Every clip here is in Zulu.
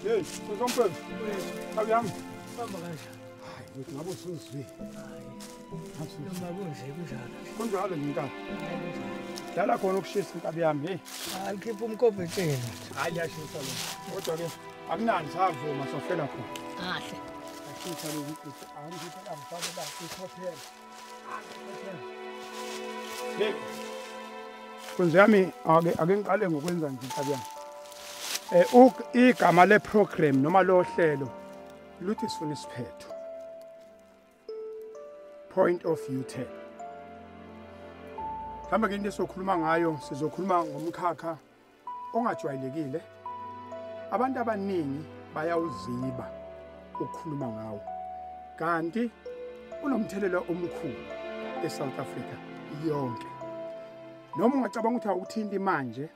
Hey, uzompela. Akuyami. Bamba kanje. Hayi, uthi ngabe usuzwi. Hayi. Noma kunje kunjalo. Kunjalo nginkaba. Dala khona ukushisa inkabi yami, hey. Alikhipha umkhobe etsheni. Hayi yashisa lo. Kodwa ke akunani savuma sofela khona. Kahle. Ashisa lo ukuthi angithi amfake la ikhophela. Hey. Kunze yami ake ngiqale ngokwenza nje inkabi yami. Igama le program noma lo hlelo luthi sifuna isiphetho. Point of view 10. Hamba ke into sokhuluma ngayo sizokhuluma ngomkhakha ongajwayelekile. Abantu abaningi bayawuziba ukukhuluma ngawo. Kanti unomthelela omkhulu eSouth Africa yonke. Noma ungacabanga ukuthi awuthinti manje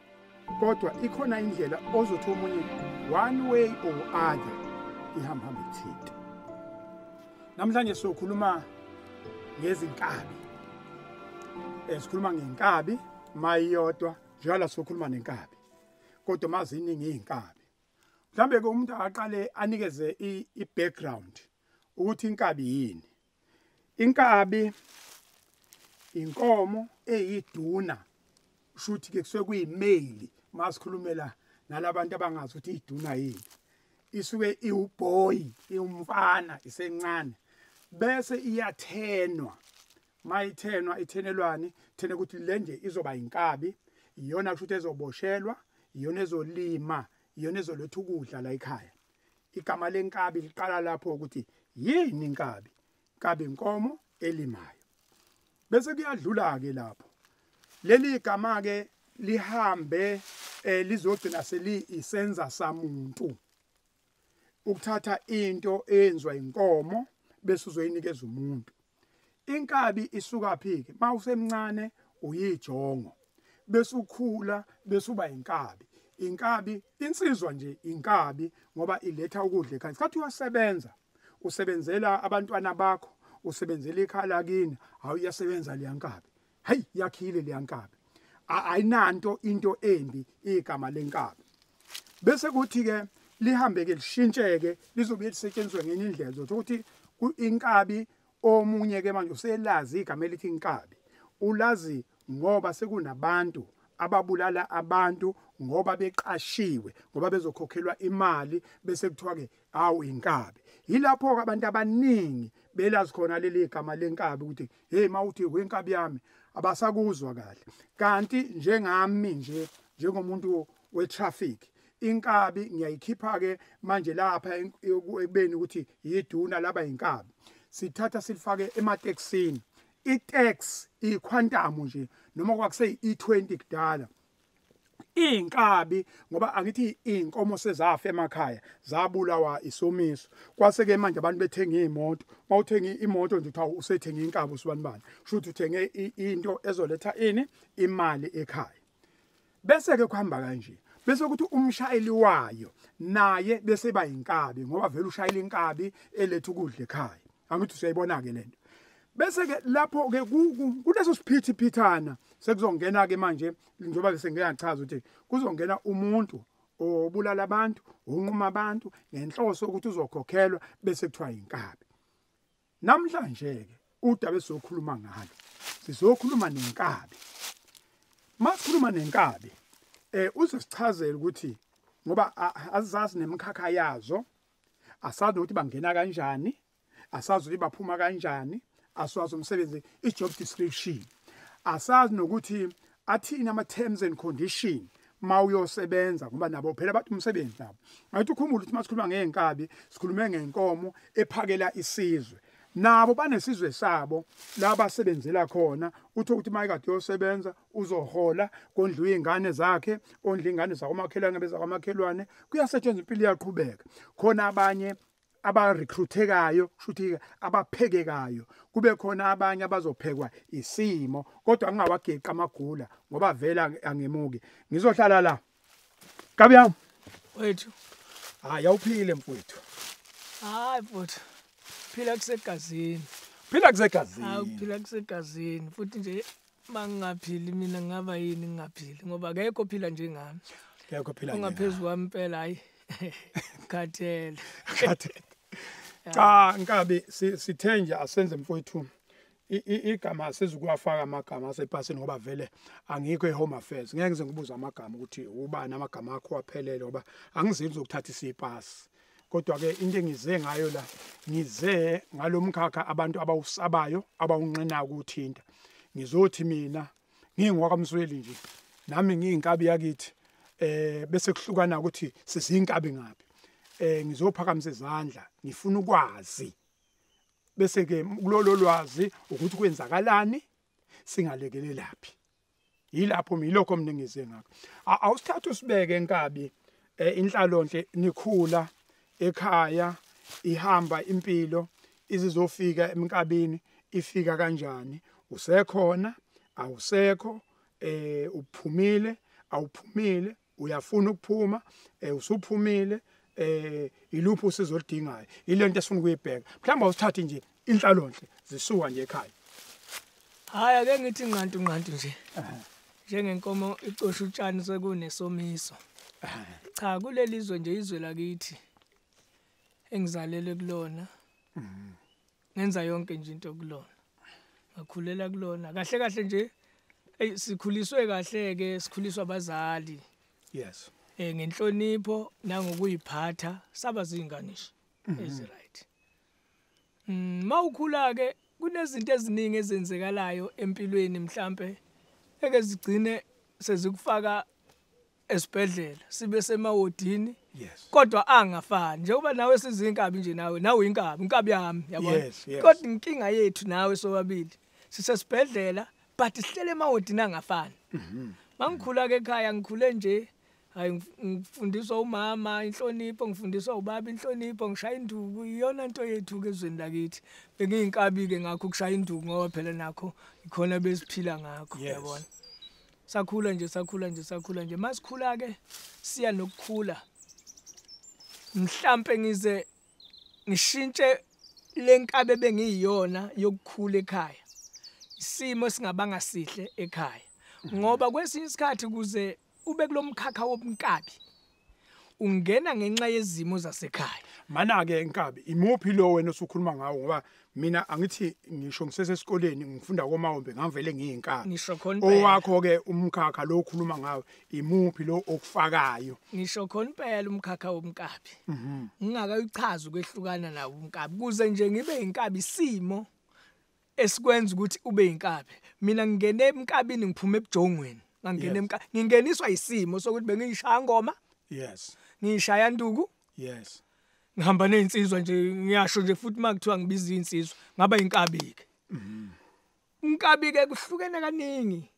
kodwa ikhona indlela ozothi umunye one way or other ihamba ithinta. Namhlanje sokhuluma ngezinkabi. Sikhuluma ngenkabi mayiyodwa njalo sokhuluma nenkabi. Kodwa maziningi izinkabi. Mhlambe ke umuntu aqale anikeze i-background ukuthi inkabi yini. Inkabi inkomo eyiduna shuthi ke kusuke kuyimale masikhulumela nalabantu abangazi ukuthi iduna yini. Isuke iwuboy, iwumfana isencane bese iyathenwa. Mayithenwa ithenelwani thene ukuthi lenje izoba inkabi iyona kusho ukuthi ezoboshelwa iyona ezolima iyona ezoletha ukudla la ekhaya. Igama lenkabi liqala lapho ukuthi yini inkabi? Inkabi inkomo elimayo. Bese kuyadlula ke lapho. Leli igama ke lihambe lizogcina seli isenza samuntu. Ukuthatha into eyenzwa inkomo bese uzoyinikeza umuntu. Inkabi isuka phi ke? Mawusemncane uyijongo. Bese ukhula bese uba inkabi. Inkabi insizwa nje inkabi ngoba iletha ukudla ekhaya. Sikhathi uyasebenza usebenzela abantwana bakho, usebenzela ikhala kini, awuyasebenza le nkabi. Hayi yakhile le nkabi. Ayinanto into embi igama lenkabi. Bese kuthi ke lihambe ke lishintsheke lizobe lisetshenziswa ngenye indlela ukuthi inkabi omunye ke manje uselazi igama elithi inkabi. Ulazi ngoba sekunabantu ababulala abantu ngoba beqashiwe ngoba bezokhokhelwa imali bese kuthiwa ke awu inkabi. Yilapho abantu abaningi belazi khona leli gama lenkabi ukuthi hey mawuthi wenkabi yami abasakuzwa kahle. Kanti njengami nje njengomuntu wetraffic inkabi ngiyayikhipha ke manje lapha ekubeni ukuthi yiduna laba inkabi. Sithatha silifake emateksini. I-tax iquantum nje noma kwakuse i20 kudala. Inkabi ngoba angithi inkomo sezafa emakhaya zabulawa isomiso. Kwase ke manje abantu bethenga izimoto. Mawuthenga imoto nje uthi usethenga inkabi usibanibani. Shuthi uthenge into ezoletha ini imali ekhaya. Bese ke kuhamba kanje. Bese ukuthi umshayeli wayo naye bese ba inkabi ngoba vele ushayela inkabi eletha ukudla ekhaya. Angithi usiyayibona ke lento. Bese ke lapho ke kuleso siphithiphi phithana sekuzongena ke manje njengoba bese ngiyachaza ukuthi kuzongena umuntu obulala abantu, unquma abantu ngenhloso ukuthi uzokhokhelwa bese kuthiwa inkabi. Namhlanje ke udaba esizokhuluma ngalo. Sizokhuluma nenkabi. Masikhuluma nenkabi uzosichazela ukuthi ngoba azazi nemkhakha yazo, asazi ukuthi bangena kanjani, asazi ukuthi baphuma kanjani. Asazi umsebenzi i-job description. Asazi nokuthi athini ama-terms and condition ma uyosebenza ngoba nabo phela bathi umsebenzi nabo. Ngathi ukhumbula ukuthi masikhuluma ngenkabi sikhulume ngenkomo ephakela isizwe. Nabo banesizwe sabo la basebenzela khona uthi ukuthi mayikade yosebenza uzohola kondliwe izingane zakhe, ondla izingane zakwamakhelwane beza kwamakhelwane kuyasetshenzwa impilo iyaqhubeka. Khona abanye abarecruitekayo kushuthi abaphekekayo kube khona abanye abazophekwa isimo kodwa angingawageqa amagula ngoba vela angemuki ngizohlala la Kabi yami Wethu. Hayi awuphile mfowethu. Hayi mfowethu. Phila kusegazini. Phila kusegazini. Phila kusegazini futhi nje mangingaphili mina ngaba yini ngingaphili ngoba akekho phila njengami. Akekho phila. Ungaphezulu kwami impela hayi Khathele. Cha Inkabi sithe nje asenze mfowethu igama sezukuwafaka amagama asepasini ngoba vele angikho eHome Affairs ngeke ngize ngibuza amagama ukuthi ubani amagama akho aphelele ngoba angizinzi ukuthatha isipasi kodwa ke into engize ngayo la ngize ngalomkhakha abantu abawusabayo abawunqina ukuthinta ngizothi mina ngingwaka Msweli nje nami ngiyinkabi yakithi bese kuhlukana ukuthi sizinkabi ngapi ngizophakamisa izandla ngifuna ukwazi bese ke kulolo lwazi ukuthi kwenzakalani singalekelelaphi yilapho milokho mina ngize ngakho awusithatha usibeke Inkabi inhlalonhle nikhula ekhaya ihamba impilo izizofika eMkabini ifika kanjani usekhona awusekho uphumile awuphumile uyafuna ukuphuma usuphumile iluphi usizolidingayo ilento esifuna ukuyibheka mhlawumbe awusithathi nje inhlalonhle zisuka nje ekhaya Hayi ake ngithi nqantu nje njengenkomo icosha utshani sekunesomiso cha kulelizwe nje izwe lakithi engizalele kulona ngenza yonke nje into kulona ngakhulela kulona kahle nje sikhuliswe kahle ke sikhuliswa abazali yes ngenhlonipho nangokuyiphatha saba zinganisho is right mawukhula ke kunezinto eziningi ezenzekalayo empilweni mhlambe eke zigcine sezikufaka esibhedlela sibe semawodini kodwa angafani njengoba nawe sizinkabi nje nawe inkabi yami yabona kodwa inkinga yethu nawe sobabili sisesibhedlela but sihlele emawodini angafani mangikhula ke ekhaya ngikhule nje hayi ngifundiswa umama inhlonipho ngifundiswa ubaba inhlonipho ngishaya induku iyona into yethu ke ezweni lakithi bengiyinkabi ke ngakho kushaya induku ngoba phela nakho ikhona besiphila ngakho yabona sakhula nje masikhula ke siya nokukhula mhlambe ngize ngishintshe lenkabe bengiyiyona yokukhula ekhaya isimo singabanga sihle ekhaya ngoba kwesinye isikhathi kuze ube kulomkhakha wobunkabi ungena ngenxa yezimo zasekhaya mana ke Inkabi imuphi lo wena osukhuluma ngawo ngoba mina angithi ngisho ngisesesikoleni ngifunda komawombe ngavele ngiyinkabi ngisho khona owakho ke umkhakha lo okhuluma ngawo imuphi lo okufakayo ngisho khona impela umkhakha wobunkabi ngingakayichaza ukwehlukana nawo ubunkabi kuze nje ngibe inkabi isimo esikwenza ukuthi ube inkabi mina ngingene emkabini ngiphume ebujongweni ngingeniswa isimo sokuthi bengishaya ngoma yes ngishaya nduku yes ngihamba nezinsizwa nje ngiyasho nje futhi makuthiwa ngibiza izinsizwa ngaba inkabi ke umkabi ke kuhlukene kaningi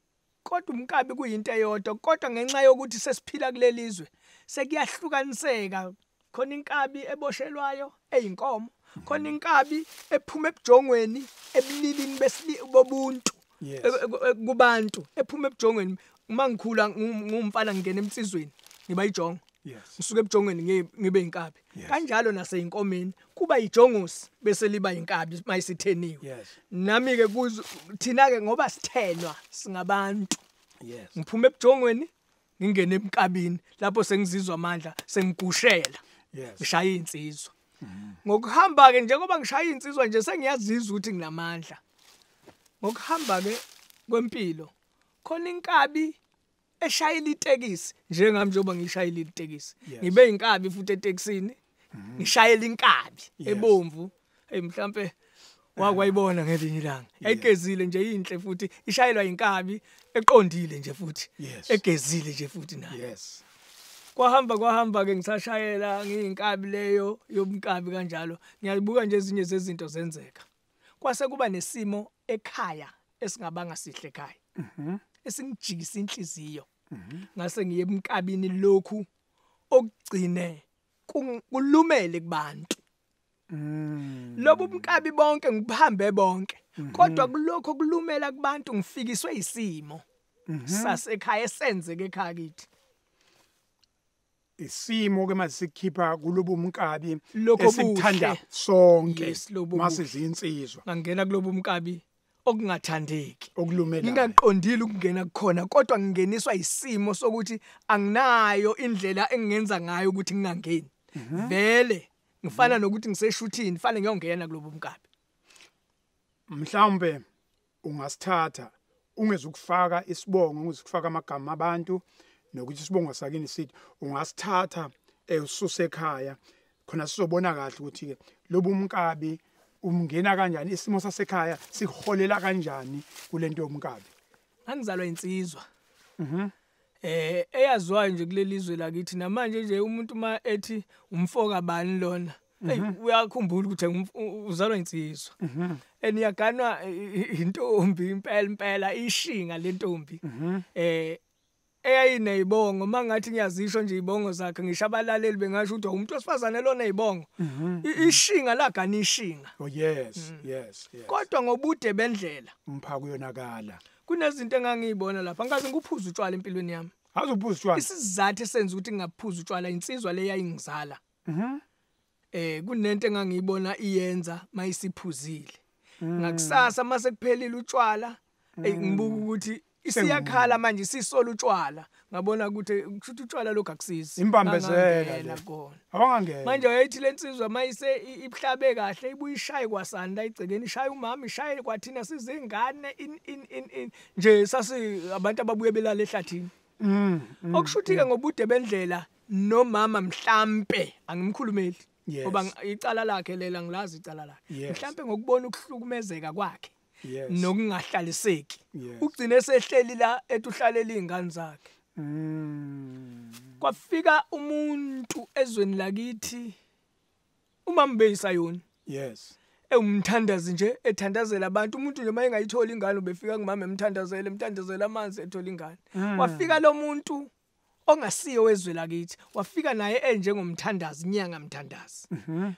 kodwa umkabi kuyinto eyodwa kodwa ngenxa yokuthi sesiphila kulelizwe sekuyahlukaniseka khona inkabi eboshelwayo eyinkomo khona inkabi ephuma ebujongweni ebulilini bobuntu kubantu ephuma ebujongweni mangikhula ngumfana ngene emsizweni ngiba ijongo ngisuka ebujongweni ngibe inkabi kanjalo naseyinkomeni kuba ijongosi bese liba inkabi mayisitheniwe nami ke thina ke ngoba sithenwa singabantu ngiphuma ebujongweni ngingene emkabini lapho sengizizwa amandla sengigushela ngishaya insizwa ngokuhamba ke njengoba ngishaya insizwa nje sengiyazizwa ukuthi nginamandla ngokuhamba ke kwempilo khona inkabi eshayela itekisi njengami njengoba ngishayela itekisi ngibe inkabi futhi etekisini ngishayela inkabi ebomvu mhlambe wakwayibona ngelinye ilanga yayigezile nje inhle futhi ishayelwa inkabi eqondile nje futhi egezile nje futhi nayo kwahamba ke ngisashayela ngiyinkabi leyo yobunkabi kanjalo ngiyazibuka nje ezinye zezinto zenzeka kwase kuba nesimo ekhaya esingabanga sihle ekhaya esingijikisa inhliziyo ngase ngiye emkabini lokhu okugcine kulumele kubantu lobo umkabi bonke ngihambe bonke kodwa kulokho kulumela kubantu ngifikiswe isimo sasekhaya esenzeke ekhaya kithi isimo ke masikhipha kulobo umkabi esithanda sonke masizinsizwa ngangena kulobo umkabi okungathandeki okulumela ngingaqondile ukungena khona kodwa ngingeniswa isimo sokuthi anginayo indlela engenza ngayo ukuthi ngingangeni vele ngifana nokuthi ngiseshuthini fanele ngiyongena kulobo mkabi mhlawumbe ungasithatha ungezukufaka isibongo ungezukufaka amagama abantu nokuthi isibongo sakini sithi ungasithatha ususe ekhaya khona sizobona kahle ukuthi ke lobu umkabi umngena kanjani isimo sasekhaya siholela kanjani kulento yomkabi angizalwa insizwa eyaziwayo nje kuleli izwe lakithi namanje nje umuntu ma ethi umfoka bani lona uyakhumbula ukuthi uzalwa insizwa eniyaganwa intombi impela ishinga lentombi eyayinezibongo mangathi ngiyazisho nje izibongo zakhe ngishabalaleli bengasho ukuthi umuntu wesifazane lona izibongo ishinga lagana ishinga oh yes yes kodwa ngobude bendlela umphako uyonakala kunezinto engangiyibona lapha ngaze ngiphuza utshwala empilweni yami azuphuza utshwala isizathu esenza ukuthi ngingaphuza utshwala insizwa le yayingizala kunento engangiyibona iyenza mayisiphuzile ngakusasa mase kuphelile utshwala ngibuka ukuthi isiyakhala manje sisola utshwala ngabona ukuthi kushuthi utshwala lokho akusisi imbambezela khona awangangena manje wayethi lensizwa mayise ihlabe kahle ibuye ishaye kwasanda igcekeni ishaye umama ishaye kwathina sizingane nje sasi abantu ababuye belala ehlathini okushuthi ke ngobude bendlela nomama mhlambe angimkhulumeli ngoba icala lakhe lela ngilazi icala lakhe mhlambe ngokubona ukuhlukumezeka kwakhe nokungahlaliseki ugcine sehleli la etuhlalela izingane zakhe kwafika umuntu ezweni lakithi umama beyisayoni yes umthandazi nje ethandazela abantu umuntu nje mayengayithola ingane ubefika kumama emthandazela amanzi ethola ingane wafika lo muntu ongasiyo wezwe lakithi wafika naye enjengomthandazi inyanga mthandazi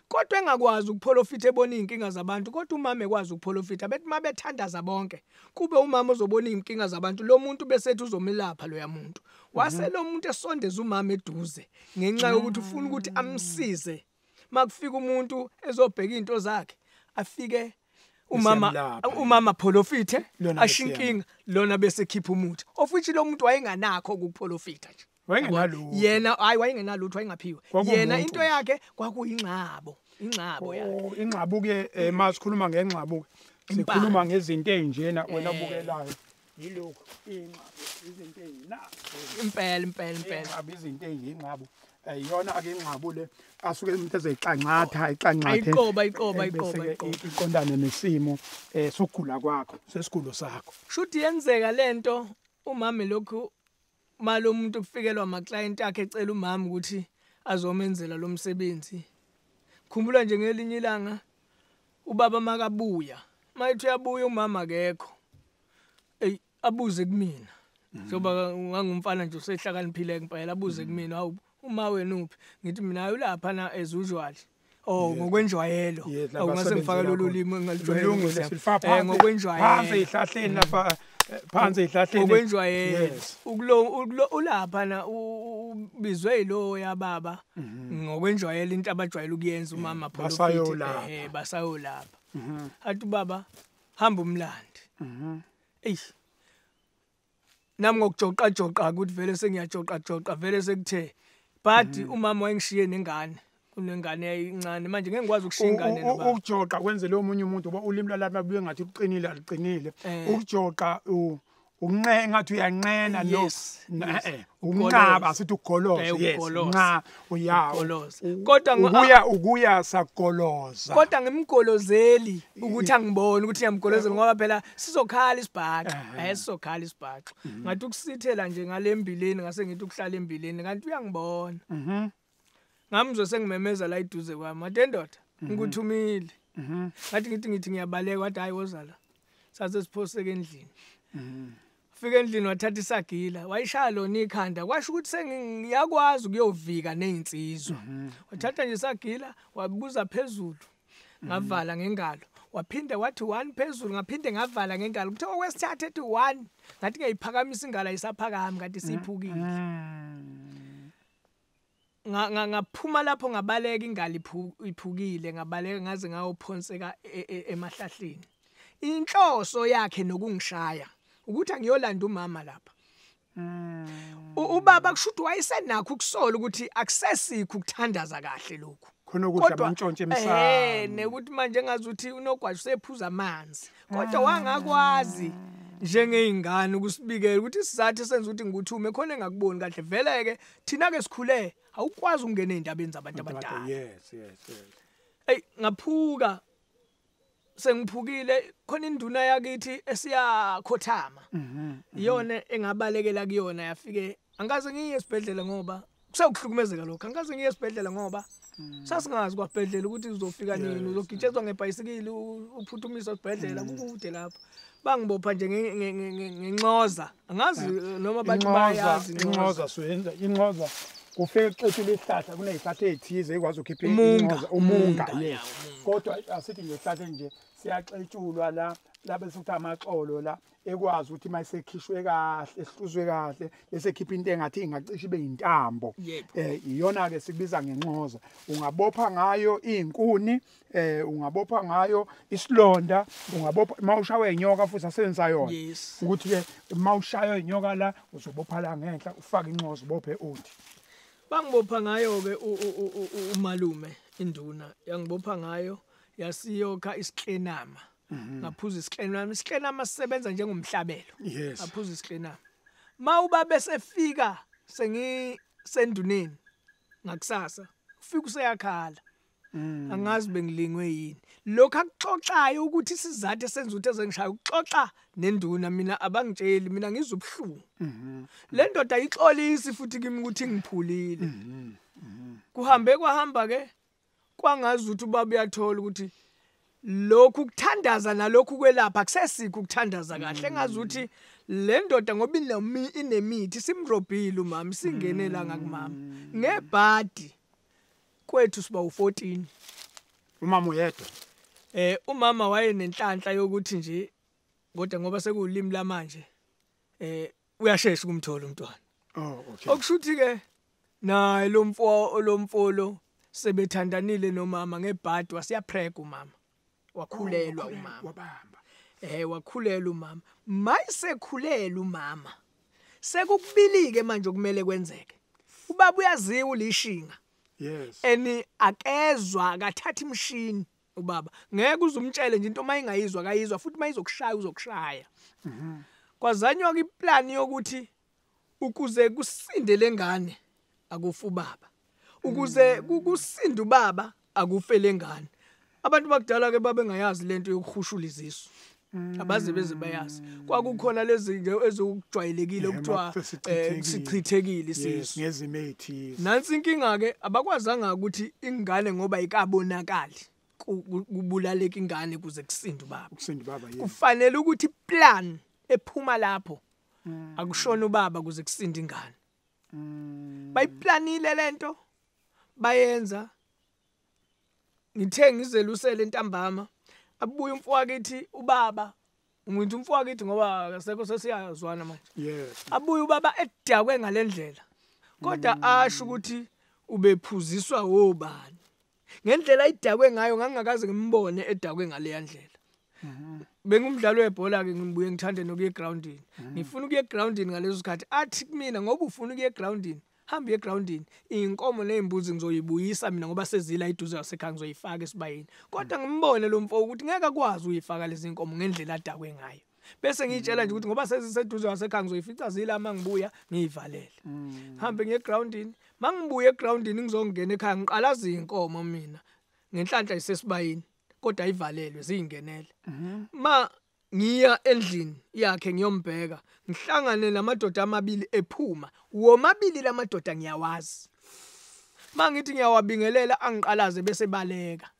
kodwa engakwazi ukupholofitha ebona inkinga zabantu kodwa umama ekwazi ukupholofitha bethi mabethandaza bonke kube umama ozobona inkinga zabantu lo muntu besethi uzomelapha lo yamuntu wase lo muntu esondeza umama eduze ngenxa yokuthi ufuna ukuthi amsize makufika umuntu ezobheka into zakhe afike umama pholofithe ashinkinga lona bese khipha umuthi ofuthi lo muntu wayenganakho ukupholofitha nje wayengenalutho yena hayi wayengenalutho wayengaphiwe yena into yakhe kwakuyingxabo ingxabo yakhe ingxabo ke masikhuluma ngengxabo sikhuluma ngezinto ezinjena wena bukelayo yilokho ingxabo izinto impela izinto ezingxabo yona ake ingxabo le asuke umuntu ezeyiqanqatha iqanqathe ayiqoba iqondane nesimo sokugula kwakho sesigulo sakho shuthi yenzeka lento umama lokhu malo muntu kufikelwa ama client akhe ecela umama ukuthi azomenzela lo msebenzi khumbula nje ngelinye ilanga ubaba makabuya mayithi uyabuya umama akekho abuze kumina njoba ngangumfana nje usehlakaniphile ngempela abuze kumina hawu uma wena uphi ngithi mina ulapha na as usual ngokwenjwayelo awungase ngifaka lolu limi engalijwayele ngokwenjwayelo phansi ezihlahleni lapha phansi ezihlahleni ngokwenjwayelo ulapha na ubizwe yilo yababa ngokwenjwayelo into abajwayele ukuyenza umama pholofithe basayolapha athi baba hamba umlandi nami ngokujoqa ukuthi vele sengiyajoqa vele sekuthe but umama wayengishiye nengane kunengane eyincane manje ngeke ngikwazi ukushiya ingane nobaba ukujoqa kwenze lo munye umuntu ngoba ulimi lwalapha buye ngathi uqinile aliqinile ukujoqa unqe ngathi uyanqena lo unqaba sithi ugoloza yes nqa uyagoloza kodwa ukuya sagoloza kodwa ngimgolozeli ukuthi angibone ukuthi ngiyamgolozela ngoba phela sizokhala isibhaxa sizokhala isibhaxa ngathi ukusithela nje ngalembileni ngase ngithi ukuhlala embileni kanti uyangibona ngamzwe sengimemeza la iduze kwami matendoda ngikuthumile ngathi ngithi ngiyabaleka wathi hayi wozala saze siphoseke endlini fika endlini wathatha isagila wayishaya lona ikhanda kwasho ukuthi sengiyakwazi ukuyovika nezinsizwa wathatha nje isagila wabuza phezulu ngavala ngengalo waphinde wathi 1 phezulu ngaphinde ngavala ngengalo kuthe okwesithathu ethi 1 ngathi ngiyiphakamisa ingalo ayisaphakami kanti siphukile ngaphuma lapho ngabaleka ingalo iphukile ngabaleka ngaze ngayophonseka emahlahleni inhloso yakhe nokungishaya ukuthi angiyolanda umama lapha. Ubaba kushuthi wayesenakho ukusola ukuthi akusesikho ukuthandaza kahle lokho. Khona ukudla amantshontshe emsamo. Nekuthi manje engazuthi unogwaja usephuza amanzi. Kodwa wangakwazi njengeyingane ukusibikela ukuthi isizathu senza ukuthi ngikuthume khona engakuboni kahle vele ke thina ke sikhule awukwazi ukungena ezindabeni zabantu abadala. Yes. Hey ngaphuka sengiphukile khona induna yakithi esiyakhothama. Iyona engabalekela kuyona yafike angaze ngiye esibhedlela ngoba kusekuhlukumezeka lokho angaze ngiye esibhedlela ngoba sasingazi kwaBhedlela ukuthi uzofika nini uzogitshezwa ngebhayisikili uphuthumiswa esibhedlela kukude lapho bangibopha nje ngenxoza angazi noma abantu bayazi inxoza swenza inxoza kufike ixethu lesihlahla kunezihlahla ezithize ekwazi ukhipha inxoza umunga yes kodwa asithi nje isihlahla nje siyaxetshulwa la bese ukuthi amaxolo la ekwazi ukuthi mayisekhishwe kahle esihluzwe kahle bese khipha into engathi ingacishe ibe intambo iyona ke sikubiza ngenxoza ungabopha ngayo izinkuni ungabopha ngayo isilonda ungabopha mawushawe inyoka futhi asenza yona ukuthi ke mawushaya inyoka la uzobopha la ngenhla ufake inxoza ubophe uthi bangibopha ngayo ke umalume induna yangibopha ngayo yasiyokha isiklenama ngaphuza isiklenama sisebenza njengomhlabelo ngaphuza isiklenama mawuba bese fika sengisenduneni ngakusasa ufika useyakhala angazi bengilingwe yini lokho akuxoxayo ukuthi isizathu esenza ukuthi ezengishaya ukuxoxa nenduna mina abangitsheli mina ngizubhlungu le ndoda ayixolisi futhi kimi ukuthi ngiphulile kwahamba ke kwangazi ukuthi ubaba uyathola ukuthi lokhu ukuthandaza nalokhu kwelapha akusesikho ukuthandaza kahle engazi ukuthi le ndoda ngoba inemithi simrobhile umama singene la ngakumama ngebhadi kwethu siba u14 umama uyedwa umama wayenenhlanhla yokuthi nje kodwa ngoba sekulimi lamanje uyashesha kumthola umntwana okay okushuthi ke naye lo mfolo sebethandanile nomama ngebhadi wasiyapreg umama wakhulelwa umama wabamba wakhulelwa umama mayisekhulela umama sekukubilike manje okumele kwenzeke ubaba uyaziwa ulishinga yes akezwa akathatha imshini ubaba ngeke uzumtshele nje into mayingayizwa kayizwa futhi mayizokushaya uzokushaya kwazanywa ke iplan yokuthi ukuze kusinde lengane akufa ubaba ukuze kusinda ubaba akufe lengane abantu bakudala ke babengayazi lento yokuhushula izisu abaze beze bayazi kwakukhona lezi nje ezokujwayelekile ukuthiwa sichithekile isisu ngezimo ezithi nansi inkinga ke abakwazanga ukuthi ingane ngoba ikabonakali kubulaleka ingane kuze kusinde ubaba kufanele ukuthi plan ephuma lapho akushona ubaba kuze kusinde ingane bayiplanile lento bayenza ngithe ngizelusele entambama abuye umfowethu ubaba umuntu umfowethu ngoba akasekho sesiyazwana manje yes abuye ubaba edakwe ngalendlela kodwa asho ukuthi ubephuziswa wobani ngendlela idakwe ngayo ngangakaze ngimbone edakwe ngale ndlela bengumdlalo webhola ke ngibuye ngithande nokuye groundini ngifuna ukuye groundini ngalezo sikhathi athi kumina ngoba ufuna ukuye groundini hamba ye groundini inkomo nezimbuzi ngizoyibuyisa mina ngoba sezila iduze yasekhaya ngizoyifaka esibayeni kodwa ngimbone lo mfo ukuthi ngeke akwazi uyifaka lezi inkomo ngendlela adakwe ngayo bese ngitshela nje ukuthi ngoba seziseduze yasekhaya ngizoyifica zila mangibuya ngiyivalele hambe ngiye groundini mangibuye egroundini ngizongena ekhaya ngiqalaza inkomo mina ngenhlanhla isesibayeni kodwa ayivalelwe zingenele ma ngiya endlini yakhe ngiyombheka ngihlangane namadoda amabili ephuma womabili lamadoda ngiyawazi mangithi ngiyawabingelela angiqalaze bese baleka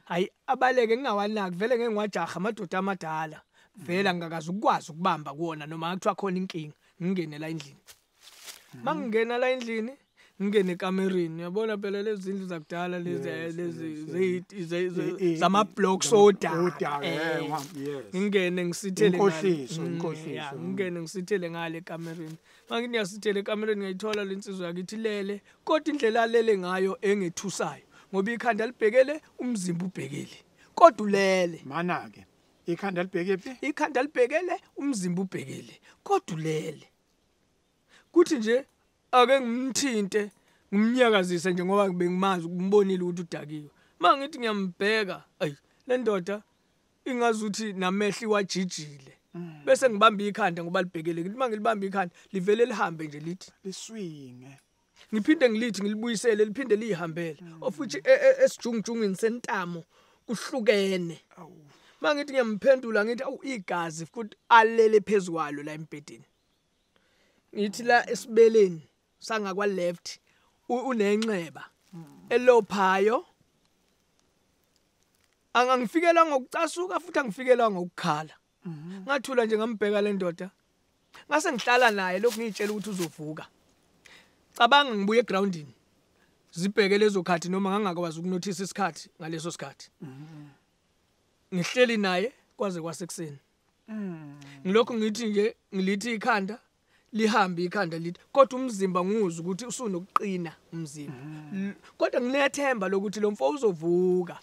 hayi abaleke ngingawanaki vele ngeke ngiwajaha amadoda amadala vela ngakazi ukwazi ukubamba kuona noma kuthiwa khona inkinga ngingene la endlini mangingena la endlini ngene ekamereni yabona phela lezi zindlu zakudala lezi zama blocks soda ngingene ngisithele inkohliso ngingene ngisithele ngale ekamereni manje ngiyasithele ekamereni ngiyithola lensizwa yakithi lele kodwa indlela lele ngayo engethusayo ngoba ikhanda libhekele umzimba ubhekele kodwa ulele. Mana ke ikhanda libheke phi? Ikhanda libhekele, umzimba ubhekele, kodwa ulele. Kuthi nje ake ngimthinte, ngimnyakazise nje ngoba bengimazi ukumbonile ukuthi udakiwe. Mangithi ngiyambheka, ayi le ndoda ingazuthi namehli wajijile. Bese ngibamba ikhanda ngoba libhekele. Ngithi mangilibamba ikhanda livele lihambe nje lithi Liswinge. ngiphinde ngilithi ngilibuyisele liphinde lihambele. Ofuthi esijungujungweni sentamo kuhlukene. Mangithi ngiyamphendula ngithi awu igazi futhi alele phezulu la embedeni. Ngithi la esibeleni sangakwa left unenxeba elophayo. Angifikela ngokucasuka futhi angifikela ngokukhala. Ngathula nje ngambheka le ndoda. Ngase ngihlala naye lokhu ngitshela ukuthi uzovuka. Cabanga ngibuye egroundini. Zibheke lezo khathi noma ngangakwazi ukunothisa isikhathi ngaleso sikhathi. Ngihleli naye kwaze kwasekuseni. Ngilokhu ngithi nje ngilithi ikhanda lihambe ikhanda lithi kodwa umzimba nguzwe ukuthi usunokuqina umzimba. Kodwa nginethemba lokuthi lo mfo uzovuka.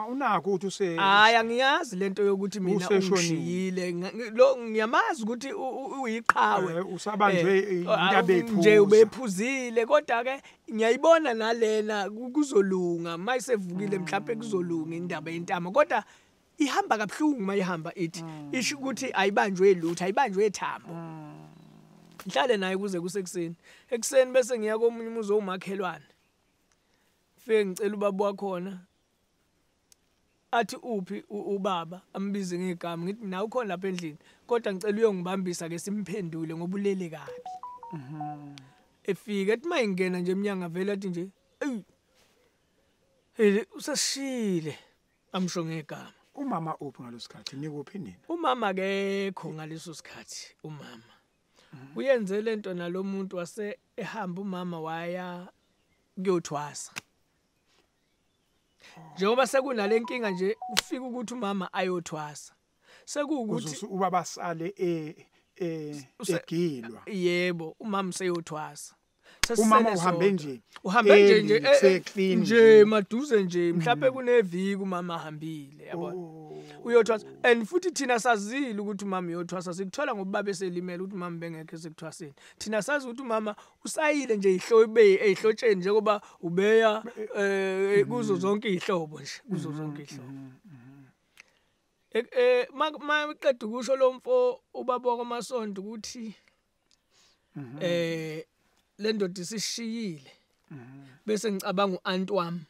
Unako ukuthi Hayi angiyazi lento yokuthi mina ungishiyile. Lo ngiyamazi ukuthi uyiqhawe. Usabanjwe indabe ephuza. Nje ubephuzile kodwa ke ngiyayibona nalena kuzolunga mayisevukile mhlawumbe kuzolunga indaba yentamo kodwa ihamba kabuhlungu mayihamba ithi isho ukuthi ayibanjwe lutho ayibanjwe ethambo. Ngihlale naye kuze kusekuseni. Ekseni bese ngiya komunye umuzi omakhelwane. Fike ngicela ubaba wakhona. Athi uphi ubaba ambize ngegama ngithi mina ukhona lapha endlini kodwa ngicela uyongibambisa ke simphendule ngoba ulele kabi. Efika ethi mayingena nje eminyango vele athi nje hey usashile amsho ngegama. Umama uphi ngalosikhathi nikuphi nini? Umama akekho ngaleso sikhathi umama. Uyenze lento nalomuntu wase ehamba umama waya kuyothwasa. Njengoba sekunale nkinga nje ufika ukuthi umama ayothwasa. Sekuwukuthi ubaba sale egilwa. Yebo, umama seyothwasa. Umama uhambe nje. Uhambe nje maduze nje mhlawumbe kuneviki umama ahambile yabona. Uyothwasa and futhi thina sazile ukuthi umama uyothwasa sikuthola ngoba baba eselimela ukuthi umama bengekho sekuthwaseni. Thina sazi ukuthi umama usayile nje ihlobe ehlotsheni njengoba ubeya kuzo zonke izihlobo nje kuzo zonke izihlobo. Maqeda ukusho lo mfo ubaba kwamasonto ukuthi le ndoda isishiyile bese ngicabanga uAnti wami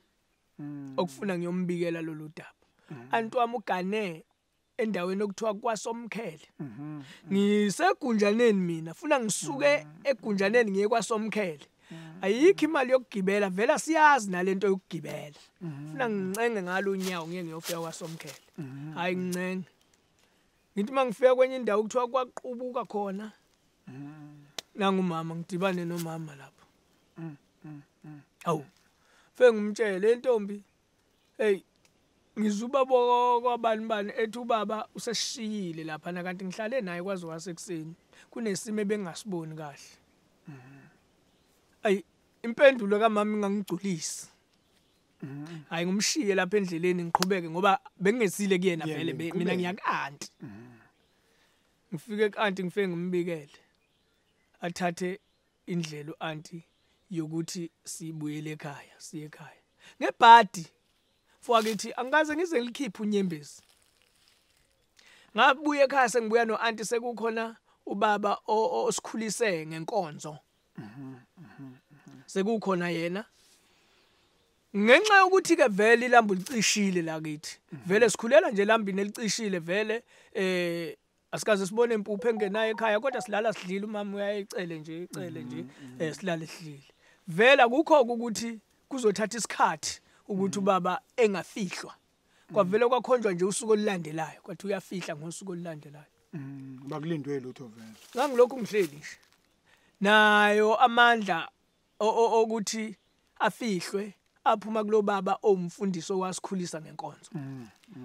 okufuna ngiyombikela lolu daba. Anti wami ugane endaweni okuthiwa kwaSomkhele. Ngisegunjaneni mina funa ngisuke egunjaneni ngiye kwaSomkhele. Ayikho imali yokugibela vela siyazi nalento yokugibela. Funa ngincenge ngalo unyawo ngiye ngiyofika kwaSomkhele. Hayi ngincenge. Ngithi mangifika kwenye indawo okuthiwa kwaqubuka khona. Nangumama ngidibane nomama lapho. Awu. Fe ngimtshele lentombi. Hey ngizuba kwabani bani ethi ubaba useshiyile lapha na kanti ngihlale naye kwaze wasekuseni. Kunesimo ebengasiboni kahle. Ayi impendulo kaMama ingangigculisi. Hayi ngumshiye lapha endleleni ngiqhubeke ngoba bengezile kuyena vele mina ngiyakanti. Ngifike kanti ngifike ngimbikele. Athathe indlela uanti yokuthi sibuyele ekhaya siye ekhaya. Ngebhadi fuakithi angikaze ngize ngilikhiphe unyembezi. Ngabuye ekhaya sengibuya noanti sekukhona ubaba osikhulise ngenkonzo. Sekukhona yena. Ngenxa yokuthi ke vele ilambu licishile la kithi. Vele sikhulela nje lambini elicishile vele asikaze sibone impuphu engenayo ekhaya kodwa silala sidlile umama uyayicele nje silale sidlile. Vela kukho ukuthi kuzothatha isikhathi ukuthi ubaba engafihlwa. Kwavele kwakhonjwa nje usuku olulandelayo kwathi uyafihla ngosuku olulandelayo. Bakulindwe lutho vele. Ngangilokhu ngihleli nje. Nayo amandla ukuthi afihlwe aphuma kulo baba omfundiso wasikhulisa ngenkonzo.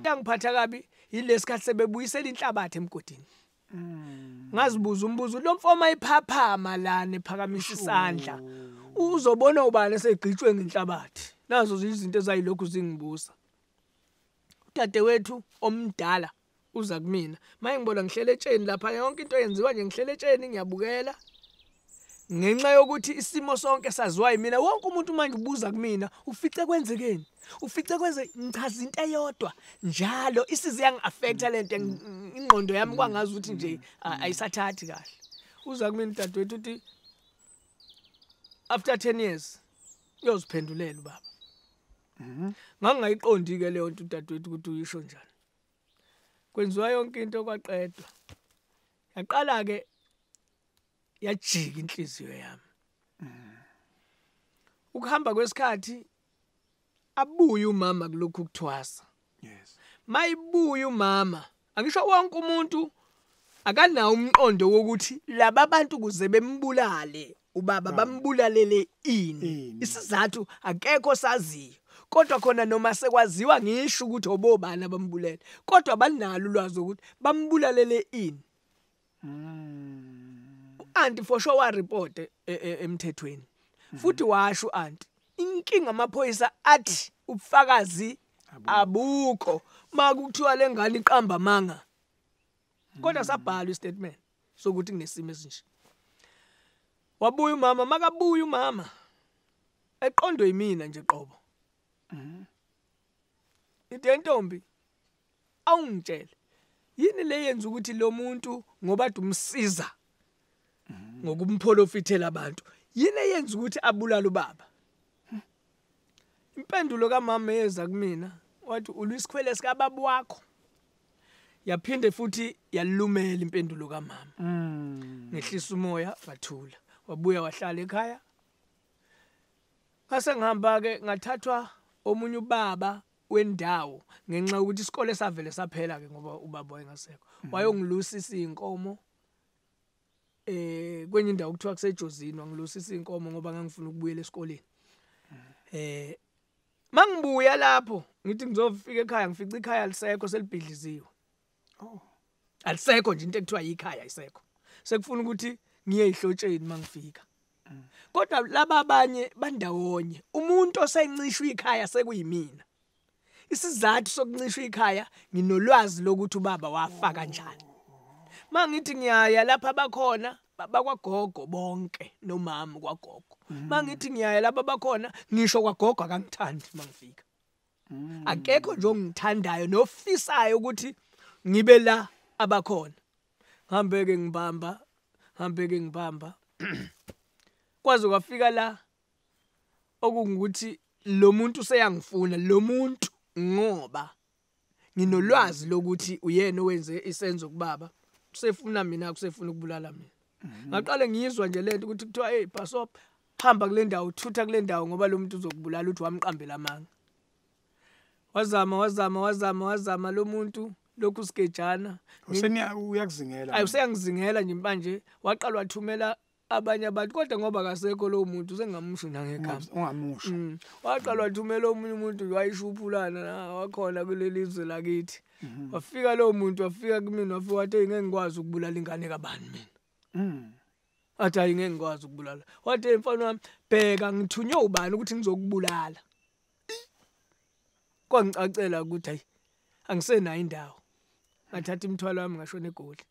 Yangiphatha kabi yilesikhathi sebebuyisela inhlabathi emgodini. Ngazibuza umbuzo lo mfoma iphaphama lana ephakamisa isandla. Uzobona ubani esegqitshwe ngenhlabathi. Nazo izinto ezayilokhu zingibuza. udadewethu omdala uza kumina maye ngibona ngihlele etsheni lapha yonke into yenziwa nje ngihlele etsheni ngiyabukela ngenxa yokuthi isimo sonke saziwa yimina wonke umuntu manje ubuza kumina ufice kwenzekeni ufice kwenze ngichaza into eyodwa njalo isize yangi-affecta lento ingqondo yami kwangazi ukuthi nje ayisathathi kahle uza kumina udadewethu uthi after 10 years uyoziphendulela ubaba ngangingayiqondi ke leyo nto udadewethu ukuthi uyisho njani kwenziwa yonke into kwaqedwa yaqala ke yajika inhliziyo yami ukuhamba kwesikhathi abuye umama kulokhu kuthwasa yes mayibuye umama angisho wonke umuntu akanawo umqondo wokuthi laba bantu kuze bembulale ubaba bambulalele ini isizathu akekho saziyo kodwa khona noma sekwaziwa ngisho ukuthi obobani abambulele kodwa banalo ulwazi ukuthi bambulalele ini anti for sure wa report emthethweni futhi washo anti inkinga amaphoyisa athi ubufakazi abukho makuthiwa lengane iqamba manga kodwa sabhala istatement sokuthi kunesimo esinje wabuya umama makabuya umama eqondo yimina nje qobo into entombi awungitshela yini le yenza ukuthi lo muntu ngoba dumsiza ngokumpholofithela abantu yini eyenza ukuthi abulala ubaba impendulo kaMama yeza kumina wathi ulwisikhwele sika baba wakho yaphinde futhi yalumela impendulo kaMama ngehlisa umoya wathula wabuya wahlala ekhaya base ngihamba ke ngathathwa omunye ubaba wendawo ngenxa ukuthi isikole savele saphela ke ngoba ubaba wayengasekho wayongilusisa inkomo kwenye indawo kuthiwa kusejozini wangilusisa inkomo ngoba ngangifuna ukubuyela esikoleni mangibuya lapho ngithi ngizofika ekhaya ngifica ikhaya lisekho selibhidliziwe alisekho nje into ekuthiwa yikhaya isekho sekufuna ukuthi ngiye ehlotsheni mangifika kodwa laba abanye bandawonye umuntu osencishwa ikhaya sekuyimina isizathu sokuncishwa ikhaya nginolwazi lokuthi ubaba wafa kanjani mangithi ngiyaya lapha bakhona bakwagogo bonke nomama kwagogo mangithi ngiyaya lapha bakhona ngisho kwagogo akangithandi mangifika akekho nje ongithandayo nofisayo ukuthi ngibe la abakhona hambeke ngibamba kwaze kwafika la okungukuthi lo muntu useyangifuna lo muntu ngoba nginolwazi lokuthi uyena owenze isenzo kubaba usefuna mina kusefuna ukubulala mina ngaqale ngiyizwa nje lento ukuthi kuthiwa hey Basop hamba kule ndawo thutha kule ndawo ngoba lo muntu uzokubulala uthi wamqambela amanga wazama lo muntu lokhu skejana uyakuzingela ayi useyangizingela nje manje waqala wathumela abanye abantu kodwa ngoba kasekho lo muntu sengamusho nangegama ungamusho waqala wathumela omunye umuntu wayishuphulana wakhona kuleli izwe lakithi wafika lo muntu wafika kimi wafika wathi ngeke ngikwazi ukubulala ingane kabani mina athi hayi ngeke ngikwazi ukubulala wathi mfana wami bheka ngithunywe ubani ukuthi ngizokubulala kwangicacela ukuthi hayi angisenayo indawo ngathatha imithwalo wami ngashona eGoli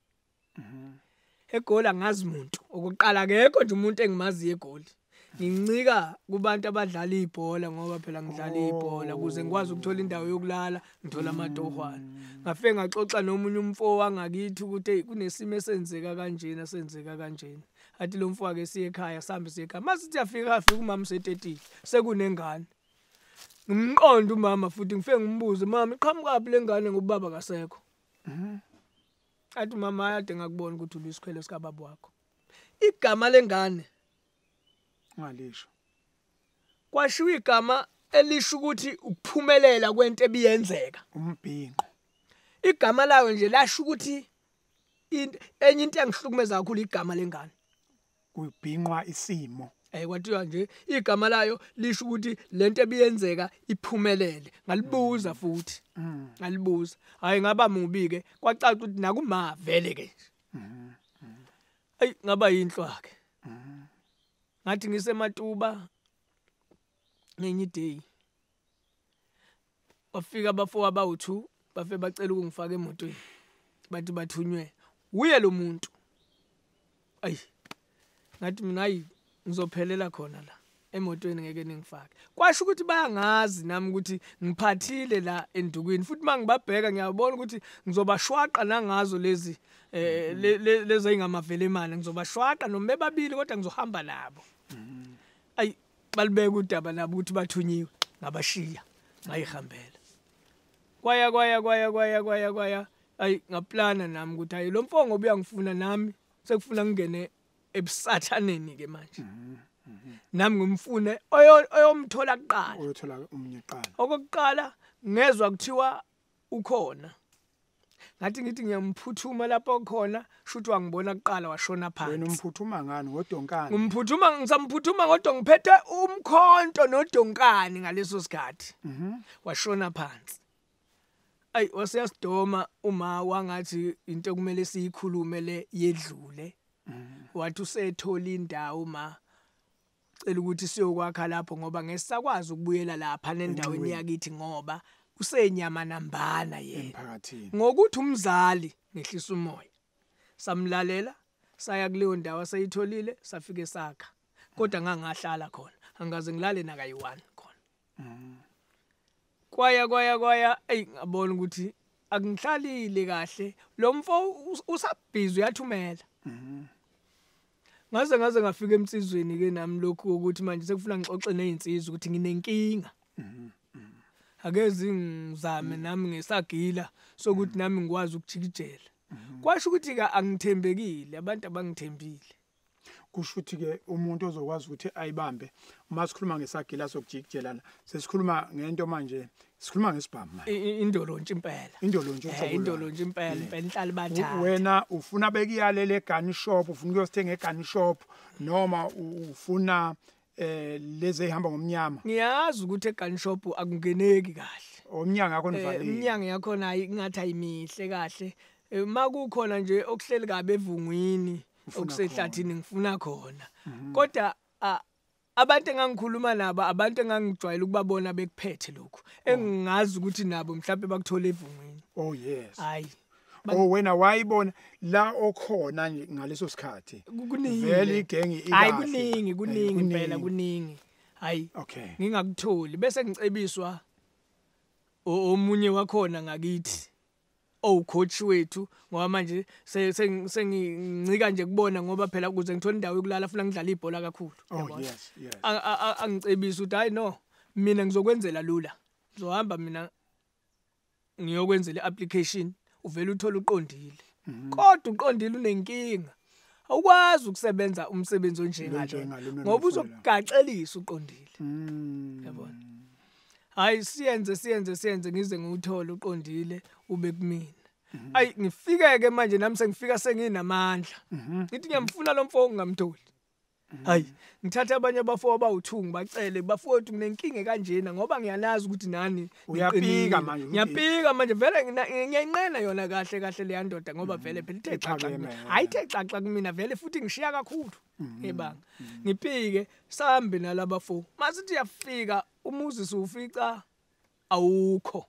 eGoli angazi umuntu okokuqala akekho nje umuntu engimaziyo eGoli ngincika kubantu abadlala ibhola ngoba phela ngidlala ibhola ukuze ngikwazi ukuthola indawo yokulala ngithola amatohwana ngafike ngaxoxa nomunye umfo wangakithi ukuthi kunesimo esenzeka kanjena athi lo mfo ake siye ekhaya sihambe siye ekhaya masithi afika umama setetile sekunengane ngimqonda umama futhi ngifike ngimbuze mama iqhamukapi lengane ngoba baba kasekho athi mama ayade ngakubona ukuthi ulwisikhwele sika baba wakho igama lengane ngalisho kwashiwa igama elisho ukuthi ukuphumelela kwento ebiyenzeka umbhinqo igama layo nje lasho ukuthi enye into engihlukumeza kakhulu igama lengane kubhinqwa isimo kwathiwa nje igama layo lisho ukuthi lento ebiyenzeka iphumelele ngalibuza futhi ngalibuza hayi ngaba mubi ke kwacaca ukuthi nakuma vele ke ayi ngaba yinhlwa ke ngathi ngisematuba ngenye day wafika abafo abawu2 bafe bacela ukungifaka emotweni bathi bathunywe uye lo muntu ayi ngathi mina ayi ngizophelela khona la emotweni ngeke ningifake kwasho ukuthi bayangazi nami ukuthi ngiphathile la endukwini futhi mangibabheka ngiyabona ukuthi ngizobashwaqa nangazo lezi lezi engamavele imali ngizobashwaqa noma bebabili kodwa ngizohamba nabo ayi balibeka udaba nabo ukuthi bathunyiwe ngabashiya ngayihambela kwaya ayi ngaplana nami ukuthi ayi lo mfongo obuyangifuna nami sekufuna ngene ebusathaneni ke manje nami ngimfune oyomthola kuqala uyothola umunye qala okokuqala ngezwe kuthiwa ukhona ngathi ngithi ngiyamphuthuma lapho khona shuthi wangibona kuqala washona phansi wena umphuthuma ngani ngodonkani ngizamphuthuma ngodwa ngiphethe umkhonto nodonkani ngaleso sikhathi washona phansi ayi wasiyasidoma uma wangathi into kumele siyikhulume le yedlule wathi usethola indawo ma cela ukuthi siyokwakha lapho ngoba ngesakwazi ukubuyela lapha nendaweni yakithi ngoba kusenyama nambana yena emphakathini ngokuthi umzali ngehlisa umoya samlalela saya kuleyo ndawo sayitholile safike sakha kodwa ngangahlala khona angaze ngilale nakayi1 khona kwaya ngabona ukuthi akungihlalile kahle lo mfo usabhizi uyathumela ngaze ngafika emsizweni ke nami lokhu ukuthi manje sekufuna ngixoxe nezinsizwa ukuthi nginenkinga akeze ngizame nami ngesagila sokuthi nami ngikwazi ukujikijela kwasho ukuthi ka angithembekile abantu abangithembile kusho ukuthi ke umuntu ozokwazi ukuthi ayibambe uma sikhuluma ngesagila sokujikijelana sesikhuluma ngento manje sikhuluma ngesibhamu manje indolontshe impela indolontshe impela inhlali bathatha wena ufuna bekiyalele gun shop ufuna ukuyosithenga egun shop noma ufuna lezi ehamba ngomnyama ngiyazi ukuthi egun shop akungeneki kahle omnyanga yakho nivalile iminyanga yakho nayi ngathi ayimihle kahle makukhona nje okuhleli kabe evungwini okusehlathini ngifuna khona kodwa abantu engangikhuluma nabo abantu engangijwayele ukubabona bekuphethe lokho engingazi ukuthi nabo mhlawumbe bakuthola evungwini oh yes hayi wena wayibona la okhona ngaleso sikhathi vele igengi hayi kuningi impela kuningi hayi okay ngingakutholi bese ngicebiswa omunye wakhona ngakithi coach wethu ngoba manje sengincika nje kubona ngoba phela ukuze ngithole indawo yokulala ufuna ngidlala ibhola kakhulu oh yes angicebisa ukuthi hayi no mina ngizokwenzela lula ngizohamba mina ngiyokwenzela iapplication uvela uthola uqondile kodwa uqondile unenkinga awukwazi ukusebenza umsebenzi onjengalo ngoba uzokugaxelisa uqondile yabona hayi siyenze ngize ngiwuthole uqondile ube kumina ayi ngifike manje nami sengifika senginamandla ngithi ngiyamfuna lo mfo ngingamtholi hayi ngithatha abanye abafo abawu2 bacele bafowethu nginenkinga kanjena ngoba ngiyanazi ukuthi nani uyapika manje vele ngiyayinqena yona kahle le yandoda ngoba vele phela ithe xaxa ayithe xaxa kumina vele futhi ngishiya kakhulu ebanga ngipike sambe nalabafo masithi yafika umuzi siwufica awukho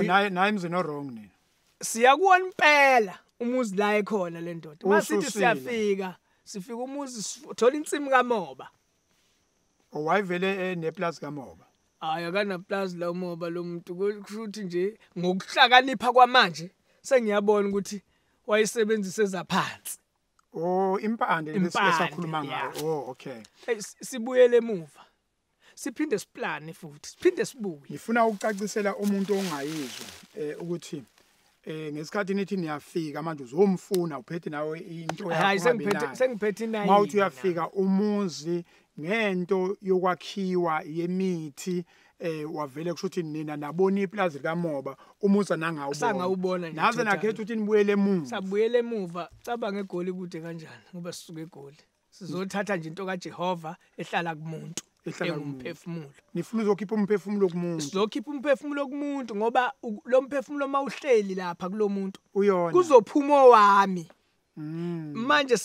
naye emzini wrong nina siyakuwona impela umuzi la ekhona le ndoda masithi siyafika sifika umuzi sithola insimi kamoba owayivele neplaza kamoba hayi akana plaza la umoba lo muntu kushuthi nje ngokuhlakanipha kwamanje sengiyabona ukuthi wayisebenzise zaphansi impande lesakhuluma ngayo okay sibuyele emuva siphinde siplane futhi siphinde sibuye ngifuna ukucacisela umuntu ongayizwa ukuthi ngesikhathi nithi niyafika manje uzomfuna uphethe nawe into yakho hayi sengiphethe nayo mawuthi uyafika umuzi ngento yokwakhiwa yemithi wavele kushuthi nina nabona iplaza kamoba umuza nangawubona naze nakhetha ukuthi nibuyele emuva sabuyele emuva cabanga egoli kude kanjani ngoba sisuke egoli sizothatha nje into kaJehova ehlala kumuntu umphefumulo nifuna uzokhipha umphefumulo kumuntu sizokhipha umphefumulo kumuntu ngoba lo mphefumulo mawuhleli lapha kulomuntu uyona kuzophuma wami manje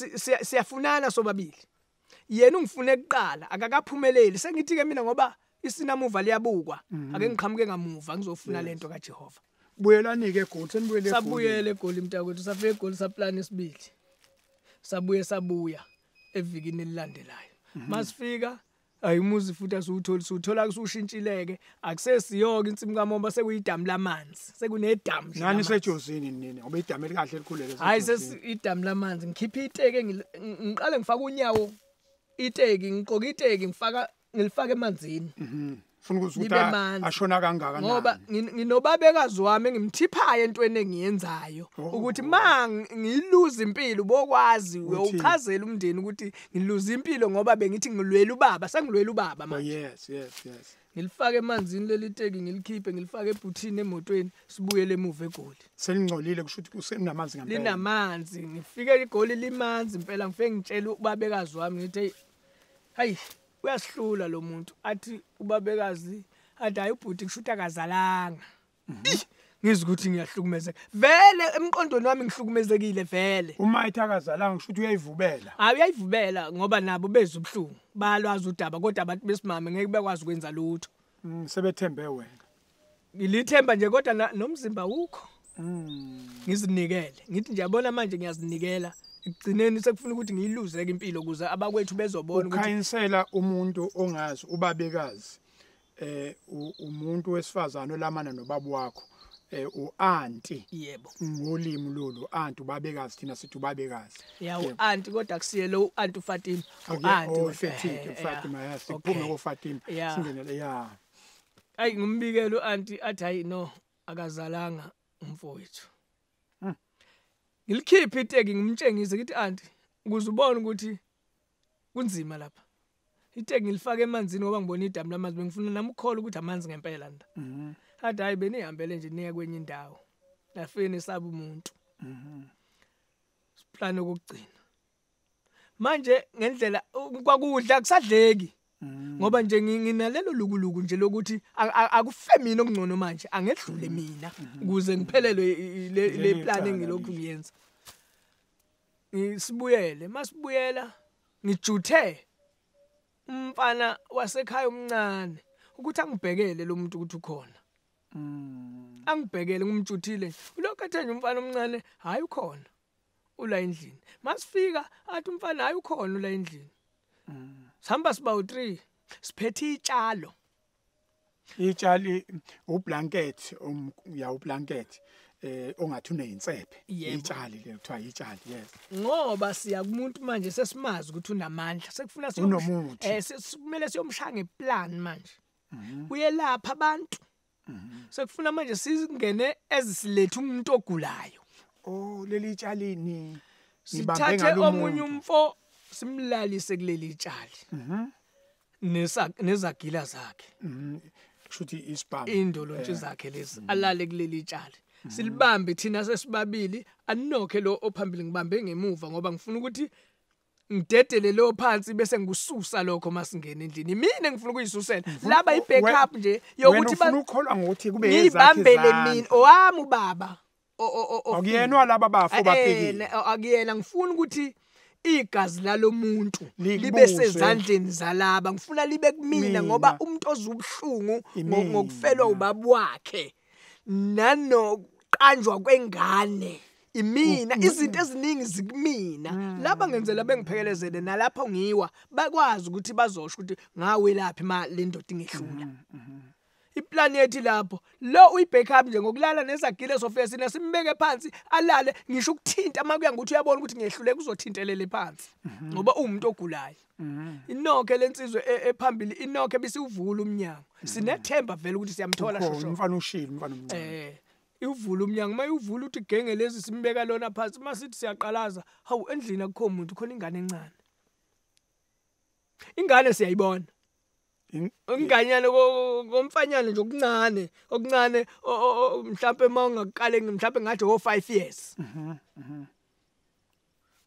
siyafunana sobabili yena ungifune ekuqala akakaphumeleli sengithi ke mina ngoba isinamuva liyabukwa ake ngiqhamuke ngamuva ngizofuna lento kaJehova buyelani ke eGoli senibuyele sabuyele eGoli mntakwethu safika eGoli saplana esibili sabuya evikini elilandelayo masifika ayimuzi futhi asuthola kusushintshileke akusesiyoke insimu kaMomba sekuyidamu lamanzi sekunedamu nani sejozini nini ngoba idamu elikahle elikhulele hayi sesidamu lamanzi ngikhipha iteke ngiqale ngifaka unyawo iteki ngiqoka iteki ngilifaka emanzini ufuna ukuthi ashona kangaka ngoba nginobabekazi wami engimthiphayo entweni engiyenzayo ukuthi ngiluza impilo bokwazi uyochazela umndeni ukuthi ngiluza impilo ngoba bengithi ngilwela ubaba sengilwela ubaba manje yes ngilifaka emanzini leli teki ngilikhiphe ngilifaka ebhuthini emotweni sibuyele emuva eGoli selingcolile kusho ukuthi kusenamanzi ngempela linamanzi ngifike eGoli limanzi impela ngifike ngitshela ubabekazi wami ngithi hayi uyasihlula lo muntu athi ubabekazi athi hayi ubhuti kushuthi akazalanga ngizwe ukuthi ngiyahlukumezeka vele emqondweni wami ngihlukumezekile vele uma ethi akazalanga kushuthi uyayivubela uyayivubela ngoba nabo bezwe ubhlungu balwazi udaba kodwa abantu besimame ngeke bekwazi ukwenza lutho sebethembe wena ngilithemba nje kodwa nomzimba ukho ngizinikele ngithi nje yabona manje ngiyazinikela igcineni sekufuna ukuthi ngiyiluzeke impilo kuze abakwethu bezobona ukuthi ukhayinsela umuntu ongazi ubabekazi umuntu wesifazana olamana nobaba wakho uanti yebo ngolimi lolu anti ubabekazi thina sithi ubabekazi uanti kodwa kusiye lo uanti uFatima uanti Fatima yasiphume koFatima singenele ayi ngumbikelo uanti athi hayi no akazalanga umfowethu ngilikhipha iteki ngimtshengise ngithi anti ukuze ubone ukuthi kunzima lapha iteki ngilifaka emanzini ngoba ngibona idamu lamanzi bengifuna nami ukukhola ukuthi amanzi ngempela nda athi hayi benihambele nje niya kwenye indawo lafike nesaba umuntu siplane kokugcina manje ngendlela kwakudla kusadleki ngoba nje nginalelo lukuluku nje lokuthi akufe mina okungcono manje angedlule mina ukuze ngiphelelwe le plan engilokhu ngiyenza sibuyele masibuyela ngijuthe umfana wasekhaya omncane ukuthi angibhekele lo muntu ukuthi ukhona angibhekele ngumjuthile ulokho ethe nje umfana omncane hayi ukhona ula endlini masifika athi umfana hayi ukhona ula endlini sihamba siba u3 siphethe itshali ublanket ublanket ongathi uneyinsephe itshali le kuthiwa itshali yes ngoba siya kumuntu manje sesimazi ukuthi unamandla sekufuna kumele siyomshaya ngeplan manje uyelapha abantu sekufuna manje sizingene ezisilethe umuntu ogulayo leli tshalini sithathe omunye umfo simlalise kuleli tshali nezagila zakhe kushuthi isibhamu indolontshi zakhe lezi alale kuleli tshali silibambe thina sesibabili anokhe lo ophambili ngibambe ngemuva ngoba ngifuna ukuthi ngidedele lo phansi bese ngikususa lokho masingena endlini mina ngifuna ukuyisusela laba i-backup nje yokuthi ufuna ukholwa ngokuthi kube ezakhe ngibambele mina owami ubaba akuyenwa laba bafo baphekile akuyena ngifuna ukuthi igazi lalomuntu libe sezandleni zalaba ngifuna libe kumina ngoba umuntu ozubhlungu ngokufelwa ubaba wakhe nanoqanjwa kwengane imina izinto eziningi zikumina laba ngenzela bengiphekelezele nalapho ngiwa bakwazi ukuthi bazosho ukuthi ngawe laphi le ndoda ingehlula iplan yethi lapho lo uyi-backup nje ngokulala nezagile sofia sina simbeke phansi alale ngisho ukuthinta makuya ngokuthi uyabona ukuthi ngiyehluleka uzothintelele phansi ngoba umuntu ogulayo inokhe lensizwe ephambili inokhe bisiwuvula umnyango sinethemba vele ukuthi siyamthola shosho umfana ushilo umfana omncane ivula umnyango mayivula uthi genge lezi simbeka lona phansi masithi siyaqalaza hawu endlini akukho umuntu khona ingane encane ingane siyayibona inganyane komfanyana nje okuncane mhlawumbe mawungaqale mhlawumbe ngathi 5 years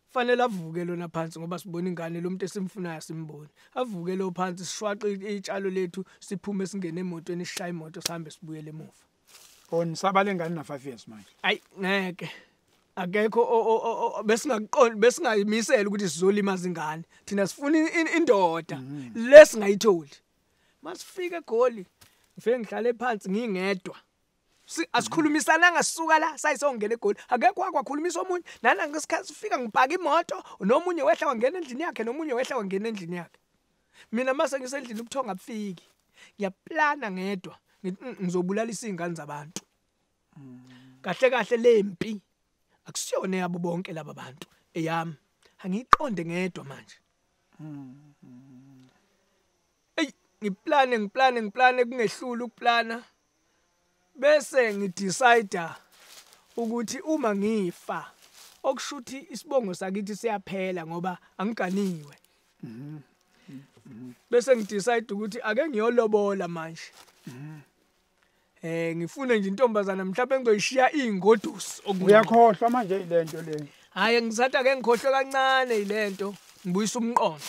fanele avuke lona phansi ngoba sibona ingane lo muntu esimfunayo simbone avuke lo phansi sishwaqa itshalo lethu siphume singene emotweni sishaya imoto sihambe sibuyele emuva nisabale ngani na 5 years manje ayi ngeke akekho besingayimisela ukuthi sizolimaza ingane thina sifuna indoda lesingayitholi masifika eGoli ngifike ngihlale phansi ngingedwa asikhulumisananga sisuka la sayisongena egoli akekho wakwakhulumisa omunye nana ngesikhathi sifika ngibhaka imoto nomunye wehla wangena endlini yakhe nomunye wehla wangena endlini yakhe mina mase ngisendlini ubuthonga bufiki ngiyaplana ngedwa ngizobulalisa izingane zabantu kahle kahle lempi akusiyona yabo bonke laba bantu eyami angiqonde ngedwa manje ngiplane kungehlula ukuplana bese ngidecide ukuthi uma ngifa okushuthi isibongo sakithi siyaphela ngoba angiganiwe bese ngidecide ukuthi ake ngiyolobola manje ngifuna nje intombazana mhlawumbe ngizoyishiya ingodusi uyakhohlwa manje ilento le hayi ngisathi ake ngikhohlwe kancane ilento ngibuyisa umqondo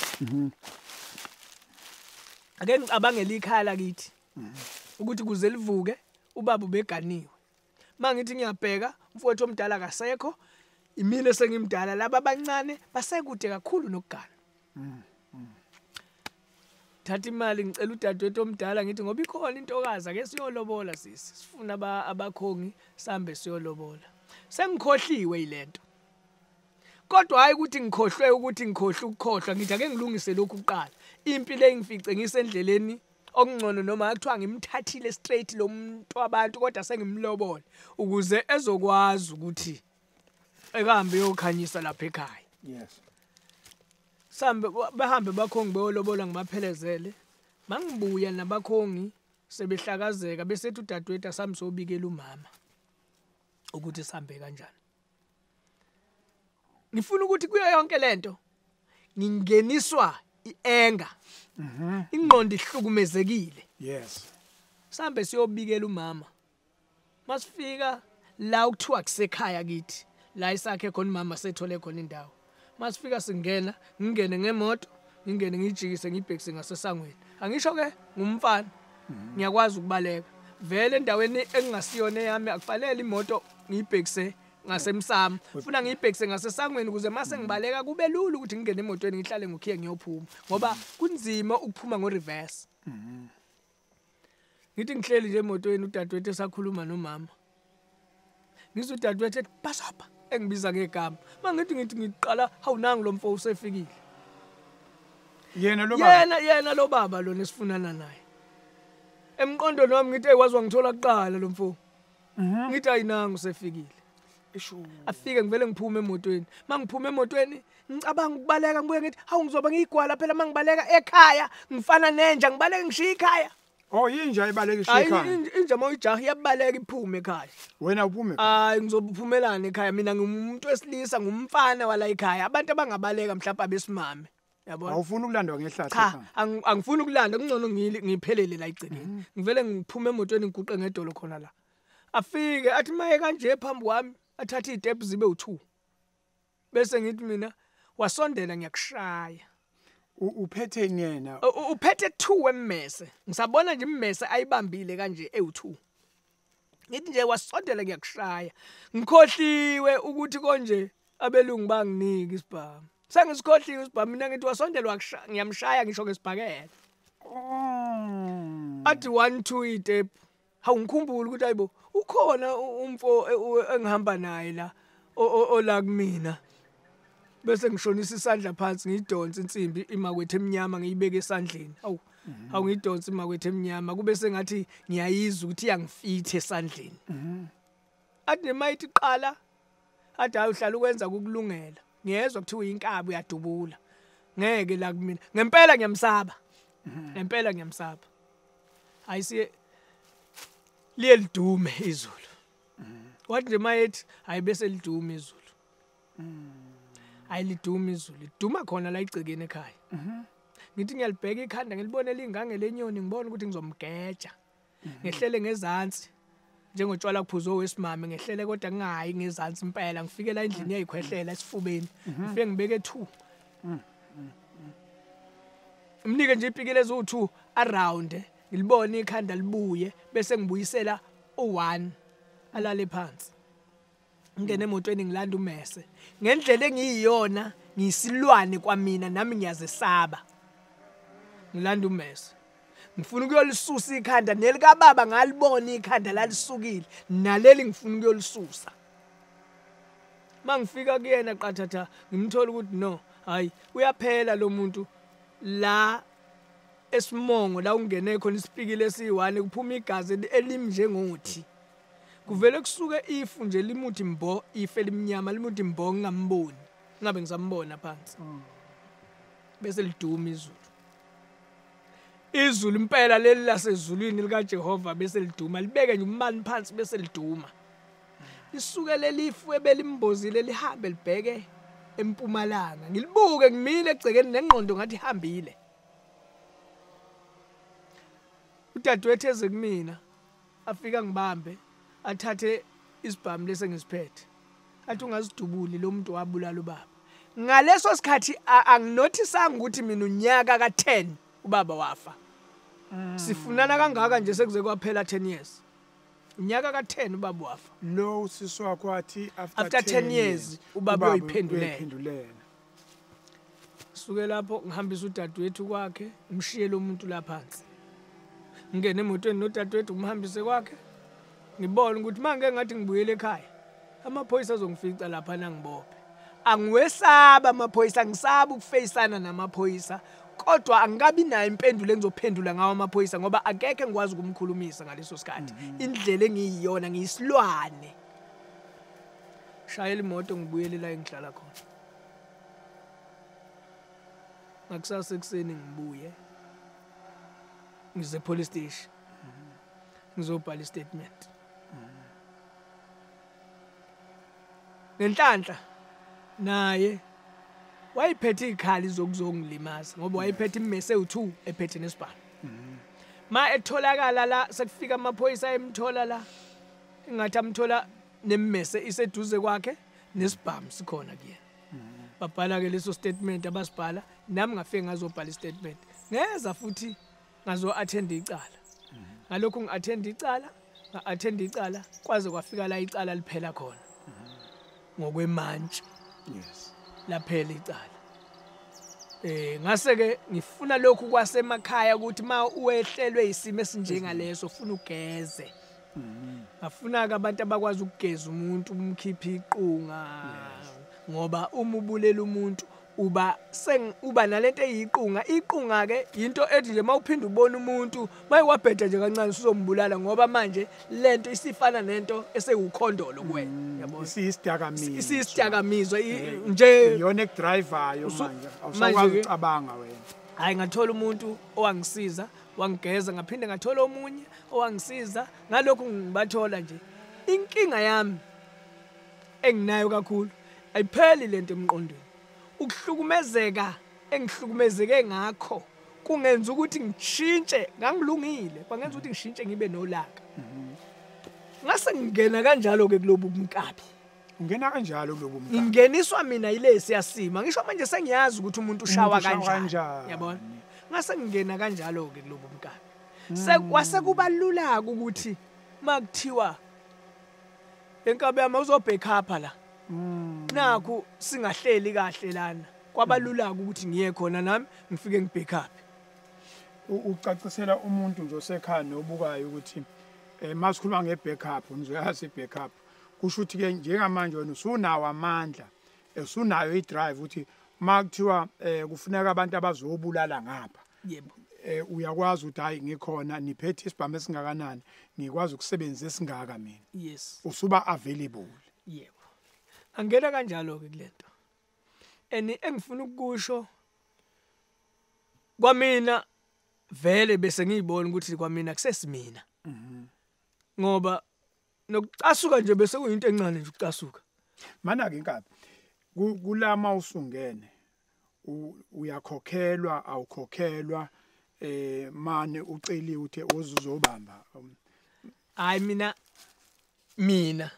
ake ngicabangela ikhaya lakithi ukuthi kuze livuke ubaba ubeganiwe mangithi ngiyabheka umfowethu omdala kasekho imile sengimdala laba abancane basekude kakhulu nokugana thatha imali ngicela udadewethu omdala ngithi ngoba ikhona intokazi ake siyolobola sisi sifuna abakhongi sambe siyolobola sengikhohliwe ilento kodwa hayi ukuthi ngikhohlwe ukuthi ngikhohle ukukhohlwa ngithi ake ngilungise lokhu kuqala impilo engifice ngisendleleni okungcono noma akuthiwa ngimthathile straight lo muntu wabantu kodwa sengimlobole ukuze ezokwazi ukuthi ekahambe yokhanyisa lapha ekhaya yes sambe bahambe bakhongi beyolobola ngibaphelezele mangibuya nabakhongi sebehlakazeka besethi udadewethu asami sobikela umama ukuthi sihambe kanjani ngifuna ukuthi kuyo yonke lento ngingeniswa ienga ingqondo ihlukumezekile yes sambe siyobikela umama masifika la ukuthiwa kusekhaya kithi la isakhe khona umama sethole khona indawo masifika singena ngingene ngemoto ngingene ngijikise ngibhekise ngasesangweni angisho ke ngumfana ngiyakwazi ukubaleka vele endaweni engingasiyona yami akufanele imoto ngibhekise ngasemsamo ufuna ngibhekise ngasesangweni ukuze mase ngibaleka kube lula ukuthi ngingene emotweni ngihlale ngokhiye ngiyophuma ngoba kunzima ukuphuma ngo reverse ngithi ngihleli nje emotweni udadewethu esakhuluma nomama ngizwe udadewethu ethi basapha engibiza ngegama mangithi ngiqala hawu nangi lo mfo usefikile yena lo baba lo nesifunana naye emqondweni wami ngithi ekwazi wangithola kuqala lo mfo ngithi ayinanga usefikile afike ngivele ngiphume emotweni mangiphuma emotweni ngicabanga ukubaleka ngibuye ngithi hawu ngizoba ngiyigwala phela mangibaleka ekhaya ngifana nenja ngibaleke ngishiya ekhaya oh yinja ibaleka ishiya ekhaya hayi inja mayijaha iyabaleka iphume ekhaya wena uphume hayi ngizophumelana ekhaya mina ngumuntu wesilisa ngumfana wala ekhaya abantu abangabaleka mhlawumbe abesimame yabona awufuni ukulandwa ngehlathi cha angifuni ukulanda kungcono ngiphelele la igcikeni ngivele ngiphume emotweni ngiguqe ngedolo khona la afike athi maye kanje phambi kwami athatha izitepu zibe u2 bese ngithi mina wasondela ngiyakushaya uphetheni yena uphethe 2 wemmese ngisabona nje immese ayibambile kanje e2 ngithi nje wasondela ngiyakushaya ngikhohliwe ukuthi konje abelungu banginiki isibhamu sengisikhohliwe isibhamu mina ngithi wasondela ngiyamshaya ngisho ngesibhakela athi 1 2 izitepu hawu ngikhumbula ukuthi hayibo ukhona umfo engihamba naye la ola kumina bese ngishonisa isandla phansi ngidonsa insimbi imakwethe eminyama ngiyibeke esandleni hawu ngidonsa imakwethe eminyama kube sengathi ngiyayizwa ukuthi iyangifithe esandleni athi nemayithi qala athi hayi uhlala ukwenza kukulungela ngiyezwa kuthiwa Inkabi uyadubula ngeke la kumina ngempela ngiyamsaba ayisiye liyedume izulu wathi nje mayethi hayi bese lidume izulu ayilidume izulu liduma khona la igcikeni ekhaya ngithi ngiyalibheka ikhanda ngilibone lingange lenyoni ngibona ukuthi ngizomgeja ngehlele ngezansi njengotshwala kuphuzo wesimame ngehlele kodwa ngingayi ngezansi impela ngifike la endlini yayikhwehlela esifubeni ngifike ngibeke 2 umnike nje ipikile ezu2 around ngilibone ikhanda libuye bese ngibuyisela u1 alale phansi ngene emotweni ngilanda umese ngendlela engiyiyona ngiyisilwane kwamina nami ngiyazesaba ngilanda umese ngifuna ukuyolisusa ikhanda nelika baba ngalibona ikhanda lalisukile naleli ngifuna ukuyolisusa. Mangifika kuyena qathatha ngimthola ukuthi no hayi uyaphela lo muntu la esimongo la ungene khona isipikile esi1 kuphuma igazi elimnjengothi kuvele kusuke ifu nje limuthi mbo ife limnyama limuthi mbo ngingamboni ngabe ngisambona phansi bese liduma izulu impela leli lasezulwini lika Jehova bese liduma libeke nje umbani phansi bese liduma lisuke lelifu ebelimbozile lihambe libheke empumalanga ngilibuke ngimile egcekeni nengqondo ngathi ihambile. Udadewethu eze kumina afika ngibambe athathe isibhamu lese ngisiphethe athi ungasidubuli lo muntu wabulala ubaba. Ngaleso sikhathi anginothisanga ukuthi mina unyaka ka10 ubaba wafa. Sifunana kangaka nje sekuze kwaphela 10 years. Unyaka ka10 ubaba wafa. Lo usisi wakho wathi after 10 years ubaba uyiphendulela. Suke lapho ngihambisa udadewethu kwakhe ngimshiye lo muntu la phansi. Ngene emotweni nodadewethu ngimhambise kwakhe. Ngibona ukuthi manje ngathi ngibuyele ekhaya. Amaphoyisa azongifica lapha nangibophe. Angiwesaba amaphoyisa ngisaba ukufeyisana namaphoyisa. Kodwa angikabi nayo impendulo engizophendula ngawo amaphoyisa ngoba akekho engikwazi ukumkhulumisa ngaleso sikhathi. Indlela engiyiyona ngiyisilwane. Shayela imoto ngibuyele la engihlala khona. Ngakusasa ekseni ngibuye. Ngize police station. Ngizobhala istatement. Ngenhlanhla naye wayiphethe ikhali zokuzongilimaza ngoba wayiphethe immese u2 ephethe nesibhamu. Ma etholakala la sekufika amaphoyisa emthola la ingathi amthola nemmese iseduze kwakhe nesibhamu sikhona kuyena. Babhala ke leso statement abasibhala nami ngafike ngazobhala istatement. Ngeza futhi ngazo attend icala. Ngalokho ngiattend icala kwaze kwafika la icala liphela khona. Ngokwemantshi. Yes. Laphela icala. Ngase ke ngifuna lokhu kwasemakhaya ukuthi ma uwehlelwe isimo esinjengaleso ufuna ugeze. Ngafuna ke abantu abakwazi ukugeza umuntu umkhipha iqunga ngoba uma ubulela umuntu uba nalento eyiqunga. Iqunga ke into ethi nje mawuphinda ubona umuntu mayiwabheda nje kancane uzombulala ngoba manje lento isifana nento esewukhondolo kuwena yabona. Isidakamizwa nje iyona ekudrivayo manje awusakwazi ucabanga wena. Hayi ngathola umuntu owangisiza wangigeza ngaphinde ngathola omunye owangisiza ngalokho ngibathola nje. Inkinga yami enginayo kakhulu ayipheli lento emqondweni. Ukuhlukumezeka engihlukumezeke ngakho kungenza ukuthi ngishintshe ngangilungile kwangenza ukuthi ngishintshe ngibe nolaka. Ngase ngingena kanjalo ke kulobu Inkabi. Ungena kanjalo kulobu Inkabi. Ingeniswa mina yile siyasima ngisho manje sengiyazi ukuthi umuntu ushawa kanjani yabona. Ngase ngingena kanjalo ke kulobu Inkabi. Sekwase kubalula ukuthi makuthiwa Inkabi yami uzobhekapha la. Nakho singahleli kahle lana kwabalula ukuthi ngiye khona nami ngifike ngibhekaphi. Ucacisela umuntu nje osekhaya nobukayo ukuthi masikhuluma ngebackup nizoyazi ibackup kusho ukuthi ke njengamanje wena usunawo amandla usunayo idrive ukuthi makuthiwa kufuneka abantu abazobulala ngapha. Yebo. Uyakwazi ukuthi hayi ngikhona niphethe isibhamu esingakanani ngikwazi ukusebenzisa esingaka mina. Yes. Usuba available. Yebo. Angena kanjalo ke kulento. Engifuna ukusho kwamina vele bese ngiyibona ukuthi kwamina kusesimina. Ngoba nokucasuka nje bese kuyinto encane nje ukucasuka. Mana ke Inkabi kulama usungene uyakhokhelwa awukhokhelwa mane uceliwe uthi uzobamba. Hayi mina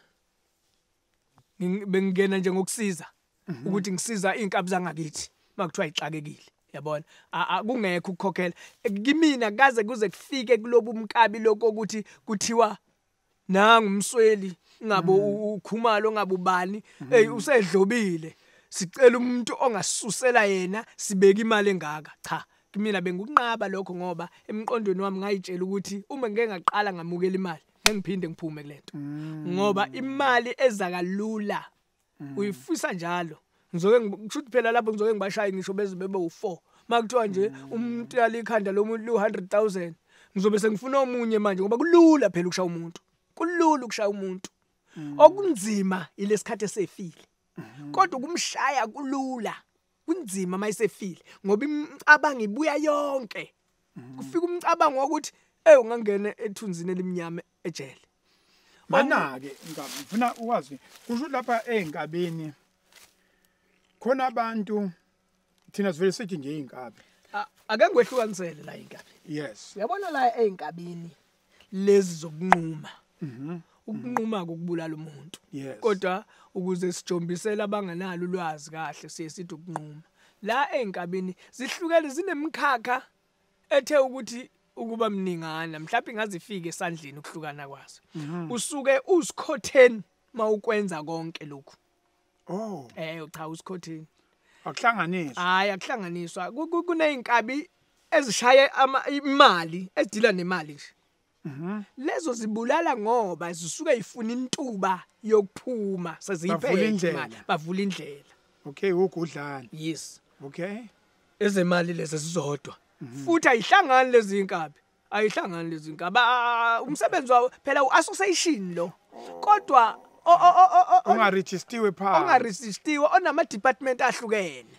bengena nje ngokusiza ukuthi ngisiza inkabi zangakithi makuthiwa ixakekile yabona akungekho ukukhokhela kimina kaze kuze kufike kulobu Inkabi lokho ukuthi kuthiwa nanga Msweli ngabo ukhumalo ngabubani usedlobile sicela umuntu ongasusela yena sibeka imali engaka cha Kimina bengukunqaba lokho ngoba emqondweni wami ngayitshela ukuthi uma ngeke ngaqala ngamukela imali ngiphinde ngiphume kulento ngoba imali ezakalula uyifisa njalo ngizoke ngishuthi phela lapho ngizoke ngibashaya ngisho beze bebe u4 makuthiwa nje umuntu yali ikhanda lomuntu li100,000 ngizobe sengifuna omunye manje ngoba kulula phela ukushaya umuntu kulula ukushaya umuntu okunzima ilesikhathi esefile kodwa ukumshaya kulula kunzima mayisefile ngoba imicabango ibuya yonke kufika umcabango wokuthi ungangena ethunzini elimnyama ejele mana ke ngifuna ukwazi kusho lapha ezinkabeni khona abantu thina sivele sithi nje inkabi ake ngwehlukanisele la inkabi yes uyabona la ezinkabini lezi zokunquma ukunquma ukubulala umuntu kodwa ukuze sijombisele abangenalo ulwazi kahle siye sithi ukunquma la ezinkabini zihlukene zinemkhakha ethe ukuthi ukuba mningana mhlawumbe ingazifika esandleni ukuhlukana kwazo usuke usikhotheni mawukwenza konke lokhu cha usikhotheni akuhlanganiswa hayi akuhlanganiswa kunezinkabi ezishaye imali ezidila nemali nje lezo zibulala ngoba zisuke ifuna intuba yokuphuma seziyiphethe imali bavula indlela okay ukudlana yes okay ezemali lezi zizodwa futhi ayihlangani lezi inkabi ayihlangani lezi inkabi umsebenzi wawo phela uassociation lo kodwa ungaregistiwe phansi ungaregistiwe onama department ahlukene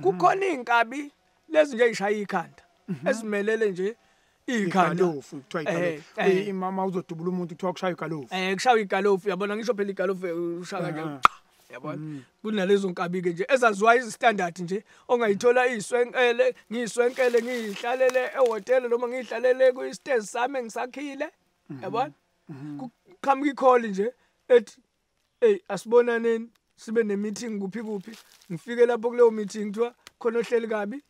kukhona inkabi lezi nje ishaya ikhanda ezimelele nje igalofu kuthiwa igalofu imama uzodubula umuntu kuthiwa kushaya igalofu kushaya igalofu yabona ngisho phela igalofu ushaka nje yabona kunalezo nkabi ke nje ezaziwa izistandard nje ongayithola iziswenkele ngiyiswenkele ngihlalele ehotel noma ngihlalele ku stage sami ngisakhile yabona kuqhamuka icall nje ethi asibonaneni sibe nemeeting kuphi ngifike lapho kuleyo meeting kuthiwa khona ohleli kabi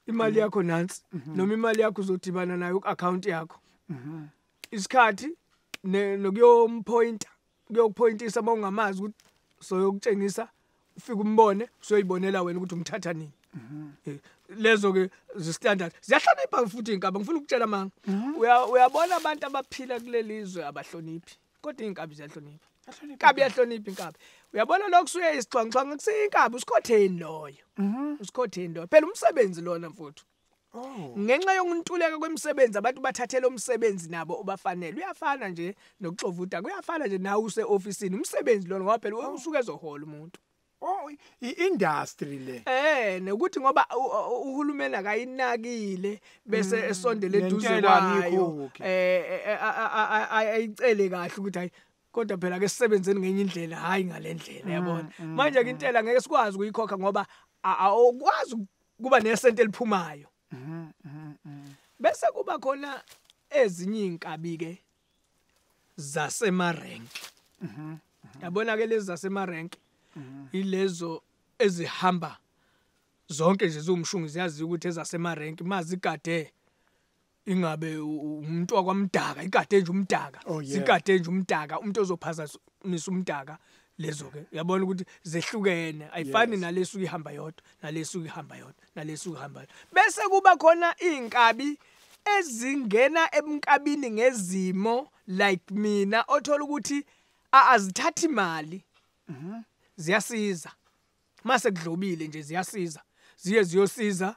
imali yakho nansi noma imali yakho uzodibana nayo ku-account yakho isikhathi nokuyophointisa mawungamazi ukuthi soyokutshengisa ufike umbone usoyibonela wena ukuthi umthatha nini lezo ke zistandard ziyahlonipha futhi inkabi ngifuna ukutshela manga uyabona abantu abaphila kulelizwe abahloniphi kodwa inkabi ziyahlonipha inkabi yahlonipha inkabi uyabona lokusuye isixhwanguxhwangu kusinkabi usikhotheni loyo usikhotheni loyo phela umsebenzi lona mfuthu ngenxa yokuntuleka kwemisebenzi abantu bathathela umsebenzi nabo obafanele uyafana nje nokuxovuta kuyafana nje nawe use officeini umsebenzi lona ngoba phela usuke ezohola umuntu i-industry le nokuthi ngoba uhulumeni akayinakile bese esondele eduze kwayo ayicele kahle ukuthi hayi kodwa phela ke sisebenzeni ngenye indlela hayi ngalendlela yabona manje ke intela ngeke sikwazi ukuyikhokha ngoba awukwazi kuba nesente eliphumayo bese kuba khona ezinye inkabi ke zasemarenki yabona ke lezi zasemarenki ilezo ezihamba zonke nje zomshungu ziyazi ukuthi ezasemarenki mazigade ingabe umuntu wakwamdaka igade nje umdaka zigade nje umdaka umuntu ozophazamisa umdaka lezo ke yabona ukuthi zehlukene ayifani naleso ihamba yodwa naleso ihamba yodwa naleso ihamba yodwa bese kuba khona inkabi ezingena emkabini ngezimo like mina othola ukuthi azithathi imali ziyasiza mase kudlobile nje ziyasiza ziyosiza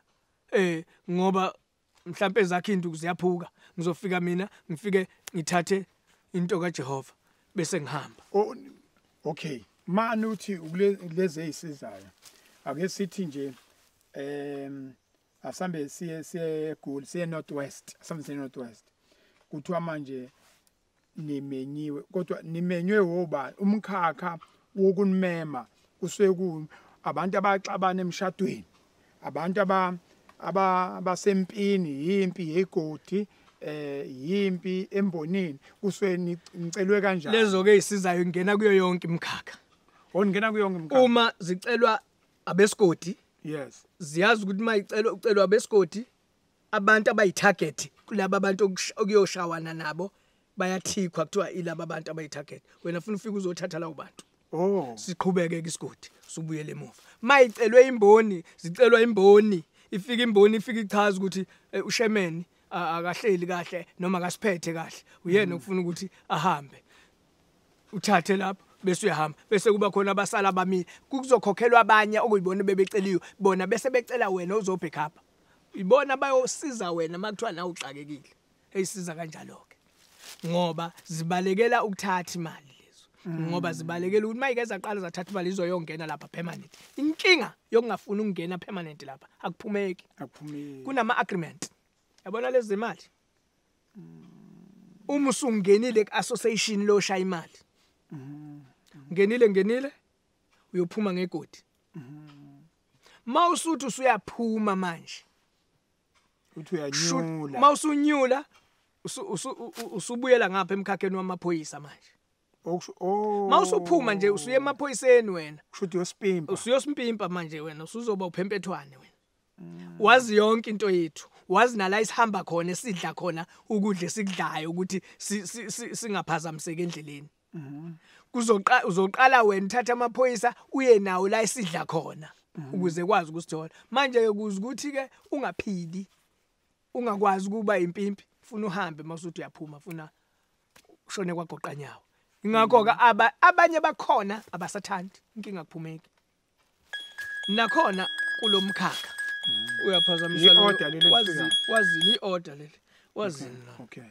ngoba mhlambe ezakhe induku ziyaphuka ngizofika mina ngifike ngithathe into kaJehova bese ngihamba okay manje uthi lezi ezisizayo ake sithi nje asambe siye eGoli siye northwest asambe siye northwest kuthiwa manje nimenyiwe kodwa nimenywe woba umkhakha wokunmema kusuke abantu abaxabana emshadweni abantu abasempini yimpi yegodi yimpi embonini kusuke nicelwe kanjani lezo ke isizayo ingena kuyo yonke imkhakha ngena kuyo yonke imkhakha uma zicelwa abesigodi yes ziyazi ukuthi ucelwa abesigodi abantu abayitarget kulabo abantu okuyoshawana nabo bayathikwa kuthiwa ilabo abantu abayitarget wena ufuna ufike uzothatha lawo bantu siqhubeke ke isigodi subuyele emuva mayicelwe imboni zicelwa imboni ifika imboni ifika ichaza ukuthi uShemeni akahleli kahle noma akasiphethe kahle uyena ufuna ukuthi ahambe uthathe lapho bese uyahamba bese kuba khona abasala bamile kuzokhokhelwa abanye okuyibona bebeceliwe bona bese becela wena uzobheka apha ibona bayosiza wena makuthiwa nawe uxakekile eyisiza kanjalo ke ngoba zibalekela ukuthatha imali lezo ngoba zibalekela ukuthi mayikeza qala zathatha imali izoyongena lapha permanent inkinga yokungafuni ukungena permanent lapha akuphumeki kunama agreement yabona lezi imali uma usungenile ku-association lo shaya imali ngenile uyophuma ngegodi mawusuthi usuyaphuma manje uthi uyanyula mawusunyula usubuyela ngapha emkhakheni wamaphoyisa manje mawusuphuma nje usuye emaphoyiseni wena kushuthi usuyospimpa manje wena usuzoba uphempethwane wena wazi yonke into yethu wazi nala isihamba khona esidla khona ukudla esikudlayo ukuthi singaphazamiseki endleleni uzoqala wena uthatha amaphoyisa uye nawo la isidla khona ukuze kwazi ukusithola manje ukuze ukuthi ke ungaphili ungakwazi kuba impimpi ufuna uhambe masuthi uyaphuma ufuna ushone kwagoqanyawo ingakho ka abanye bakhona abasathandi inkinga kuphumeki nakhona kulomkhakha uyaphazamisa wazini iorder leli wazini okay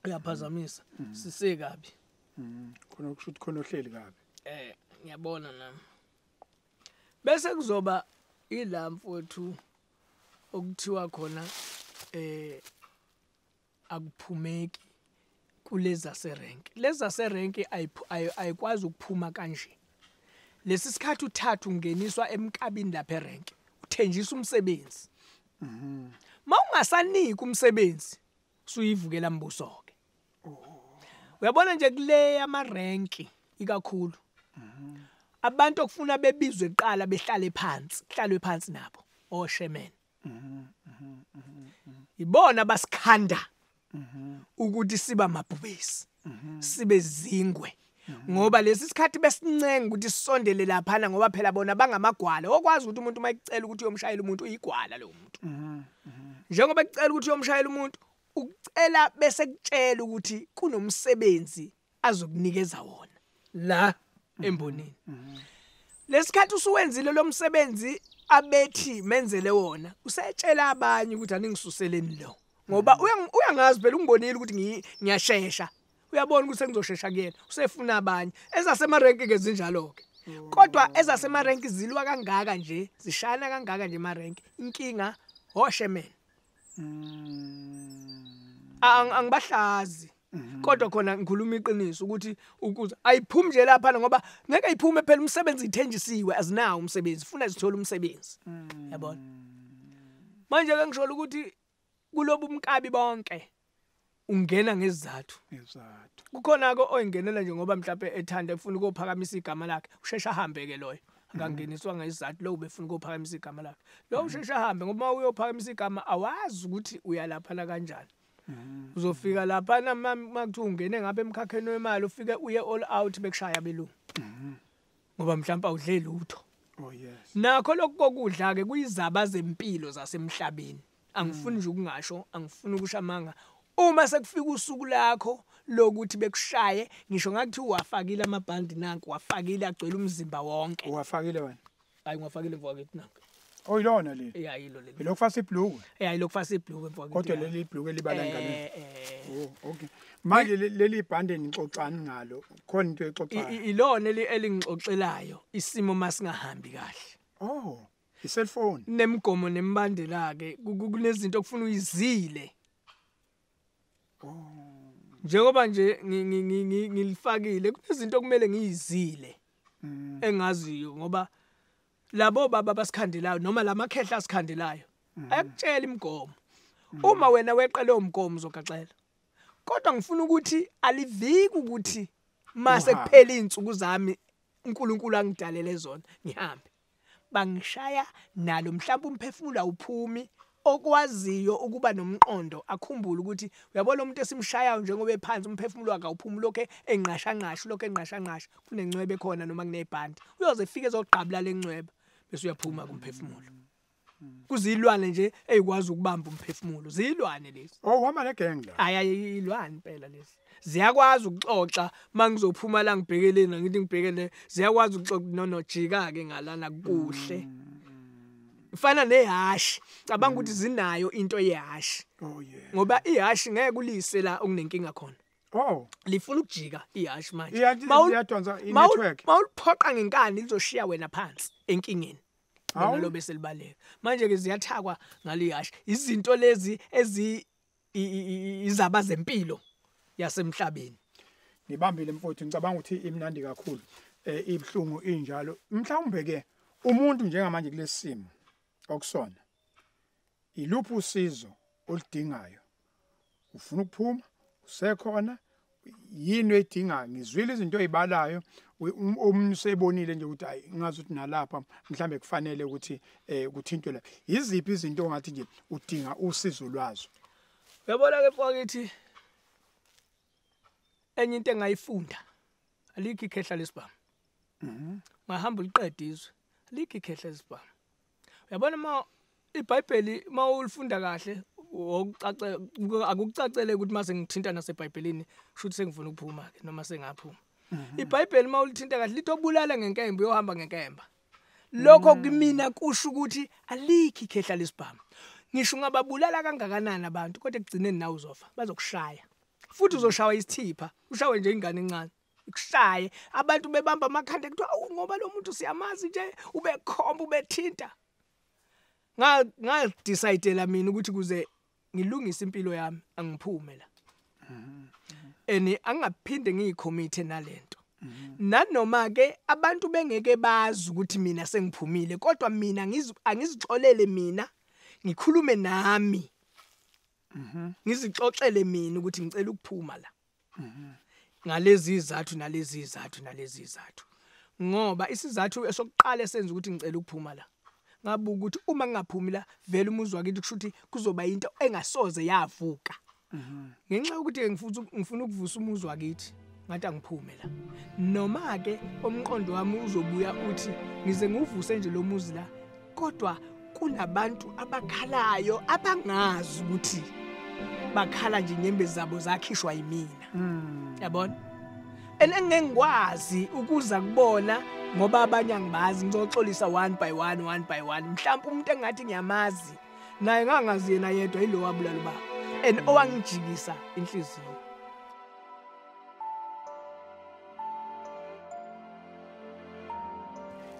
uyaphazamisa sisekabi khona ukushuthi khona ohleli kabi ngiyabona nami bese kuzoba ilamfu wethu okuthiwa khona akuphumeki kuleza serenki leza serenki ayikwazi ukuphuma kanje lesi sikhathi uthathu ungeniswa emkabini lapha erenki uthenjisa umsebenzi mawungasanika umsebenzi usuyivukela mbuso ke uyabona nje kule yamarenki ikakhulu abantu okufuna bebizwe eqala behlale phansi nabo oShemeni ibona basikhanda ukuthi siba mabhubesi sibe zingwe ngoba lesi sikhathi besincenga ukuthi sisondele lapha ngoba phela bona bangamagwala okwazi ukuthi umuntu mayicela ukuthi uyomshayela umuntu uyigwala lo muntu njengoba ecela ukuthi uyomshayela umuntu ucela bese kutshela ukuthi kunomsebenzi azokunikeza wona la embonini lesikhathi usuwenzile lo msebenzi abethi menzele wona usetshela abanye ukuthi aningisuseleni lo ngoba uyangazi phela ungibonile ukuthi ngiyashesha uyabona ukuthi sengizoshesha kuyena usefuna abanye ezasemarenki ke zinjalo ke kodwa ezasemarenki zilwa kangaka nje zishana kangaka nje emarenki inkinga oShemeni angibahlazi kodwa khona ngikhuluma iqiniso ukuthi ukuze ayiphumi nje lapha ngoba ngeke ayiphume phela umsebenzi ithenjisiwe azinawo umsebenzi ufuna zithola umsebenzi yabona manje ke ngisho ukuthi kulobu umkabi bonke ungena ngezizathu kukhona ke oyingenela nje ngoba mhlawumbe ethanda efuna ukuphakamisa igama lakhe ushesha ahambe ke loyo akangeniswa ngezizathu lo ubefuna ukuphakamisa igama lakhe lo ushesha ahambe ngoba uyophakamisa igama awazi ukuthi uyalapha la kanjani uzofika lapha makuthiwa ungene ngapha emkhakheni wemali ufike uye all out bekushaya belungu ngoba mhlawumbe awudle lutho nakho lokho kokudla ke kuyizaba zempilo zasemhlabeni angifuni nje ukungasho angifuni ukushamanga uma sekufika usuku lakho lokuthi bekushaye ngisho ngakuthi uwafakile amabhandi nanku wafakile agcwele umzimba wonke uwafakile wena hayi ngwafakile mfowethu nanku oyilona leli yilo leli lokufasa ibhluku lokufasa ibhluku mfowethu kodwa leli ibhluku elibala ngalo okay manje leli ibhande nixoxana ngalo khona into exoxayo ilona elingixoxelayo isimo masingahambi kahle iselfone nemigomo nembandela ke kunezinto okufuna uyizile njengoba nje ngilifakile kunezinto okumele ngiyizile engaziyo ngoba labo baba basikhandelayo noma lamakhehla asikhandelayo ayakutshela imigomo uma wena weqele umgomo uzogaxela kodwa ngifuna ukuthi aliviki ukuthi mase kuphela izinsuku zami uNkulunkulu angidalele zona ngihambe bangishaya nalo mhlawumbe umphefumulo awuphumi okwaziyo ukuba nomqondo akhumbule ukuthi uyabona umuntu esimshayayo njengoba ephansi umphefumulo wakhe awuphumi lokho enqasha kunencwebe khona noma kunebhandi uyoze efike ezoqhabula lencwebe bese uyaphuma kumphefumulo Kuzilwane nje ezikwazi ukubamba umphefumulo. Zilwane lezi. Oh uhamba negeng la. Hayi ilwane impela lezi. Ziyakwazi ukuxoxa mangizophuma la ngibhekeleni ngithi ngibhekele ziyakwazi ukuxoxa nonojika ke ngalana kuhle. Ifana nehashi. Cabanga ukuthi zinayo into yehashi. Oh yeah. Ngoba ihashi ngeke ulise la okunenkinga khona. Oh. Lifuna ukujika ihashi manje. Iyadonsa i-network. Mawuliphoqa ngenkani lizoshiya wena phansi enkingeni. Hawu. Lo bese libaleka. Manje ke ziyathakwa ngalihashi. Izinto lezi izaba zempilo yasemhlabeni. Ngibambile mfowethu ngicabanga ukuthi imnandi kakhulu. Ibhlungu injalo. Mhlawumbe ke umuntu njengamanje kulesimo okusona. Iluphi usizo oludingayo? Ufuna ukuphuma? Usekhona? Yini oyidinga? Ngizwile izinto ezibalayo umsebonile nje ukuthi hayi ngazi ukuthi nalapha mhlambe kufanele ukuthi kuthintwe la. Iziphi izinto ongathi nje udinga usizo lwazo? Uyabona ke mfowethu enye into engayifunda alikho ikhehla lesibhamu. Ngahamba uliqede izwe alikho ikhehla lesibhamu. Uyabona iBhayibheli mawulifunda kahle akukucacele ukuthi mase ngithinta naseBhayibhelini kushuthi sengifuna ukuphuma ke noma sengaphuma. iBhayibheli mawulithinta kahle lithi obulala ngenkemba uyohamba ngenkemba. Lokho kumina kusho ukuthi alikho ikhehla lesibhamu. Ngisho ngababulala kangakanani abantu kodwa ekugcineni nawe uzofa bazokushaya. Futhi uzoshawa isithipha ushawe nje ingane encane ikushaye abantu bebamba amakhanda kuthiwa ngoba lo muntu siyamazi nje ubekhomba ubethinta. Ngadecidela mina ukuthi kuze ngilungise impilo yami angiphume la. Angaphinde ngiyikhomithe nalento. Nanoma ke abantu bengeke bazi ukuthi mina sengiphumile kodwa mina angizixolele mina ngikhulume nami. Ngizixoxele mina ukuthi ngicela ukuphuma la. Ngalezi izathu nalezi izathu nalezi izathu. Ngoba isizathu esokuqala esenza ukuthi ngicela ukuphuma la. Ngabuka ukuthi uma ngingaphumi la vele umuzwa wakithi kushuthi kuzoba into engasoze yavuka. Ngenxa yokuthi ngifuna ukuvusa umuzwa wakithi ngathi angiphume la. Noma ke omqondo wami uzobuya uthi ngize ngivuse nje lo muzi la kodwa kunabantu abakhalayo abangazi ukuthi bakhala nje inyembe zabo zakhishwa yimina. Yabona? Engengikwazi ukuza kubona ngoba abanye angibazi ngizoxolisa one by one mhlawumbe umuntu engathi ngiyamazi naye ngangazi yena yedwa yilo wabulala ubaba owangijikisa inhliziyo.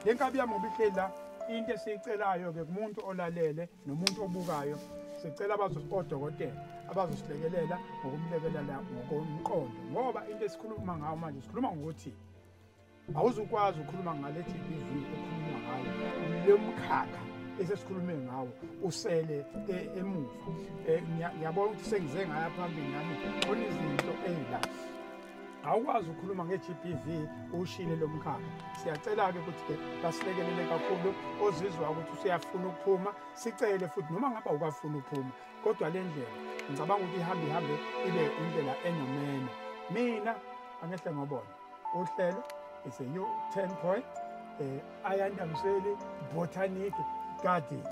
Lenkabi yami ngobihlela into esicelayo ke kumuntu olalele nomuntu obukayo sicela odokotela abazosilekelela ngokumlekelela ngokomqondo ngoba into esikhuluma ngayo manje sikhuluma ngokuthi awuzukwazi ukukhuluma ngale GBV ukukhuluma ngayo le mkhakha esesikhulume ngawo usele emuva. Ngiyabona ukuthi sengize ngaya phambili nami khona izinto ezila awukwazi ukukhuluma nge-GBV ushile lo mkhakha. Siyacela ke ukuthi ke basilekelele kakhulu ozizwa ukuthi usiyafuna ukuphuma sicele futhi noma ngaba ukafuna ukuphuma kodwa le ndlela ngicabanga ukuthi ihambe ibe indlela enomeno. Mina angehle ngobona uhlelo is a new 10 point Ayanda Msweli botanic garden.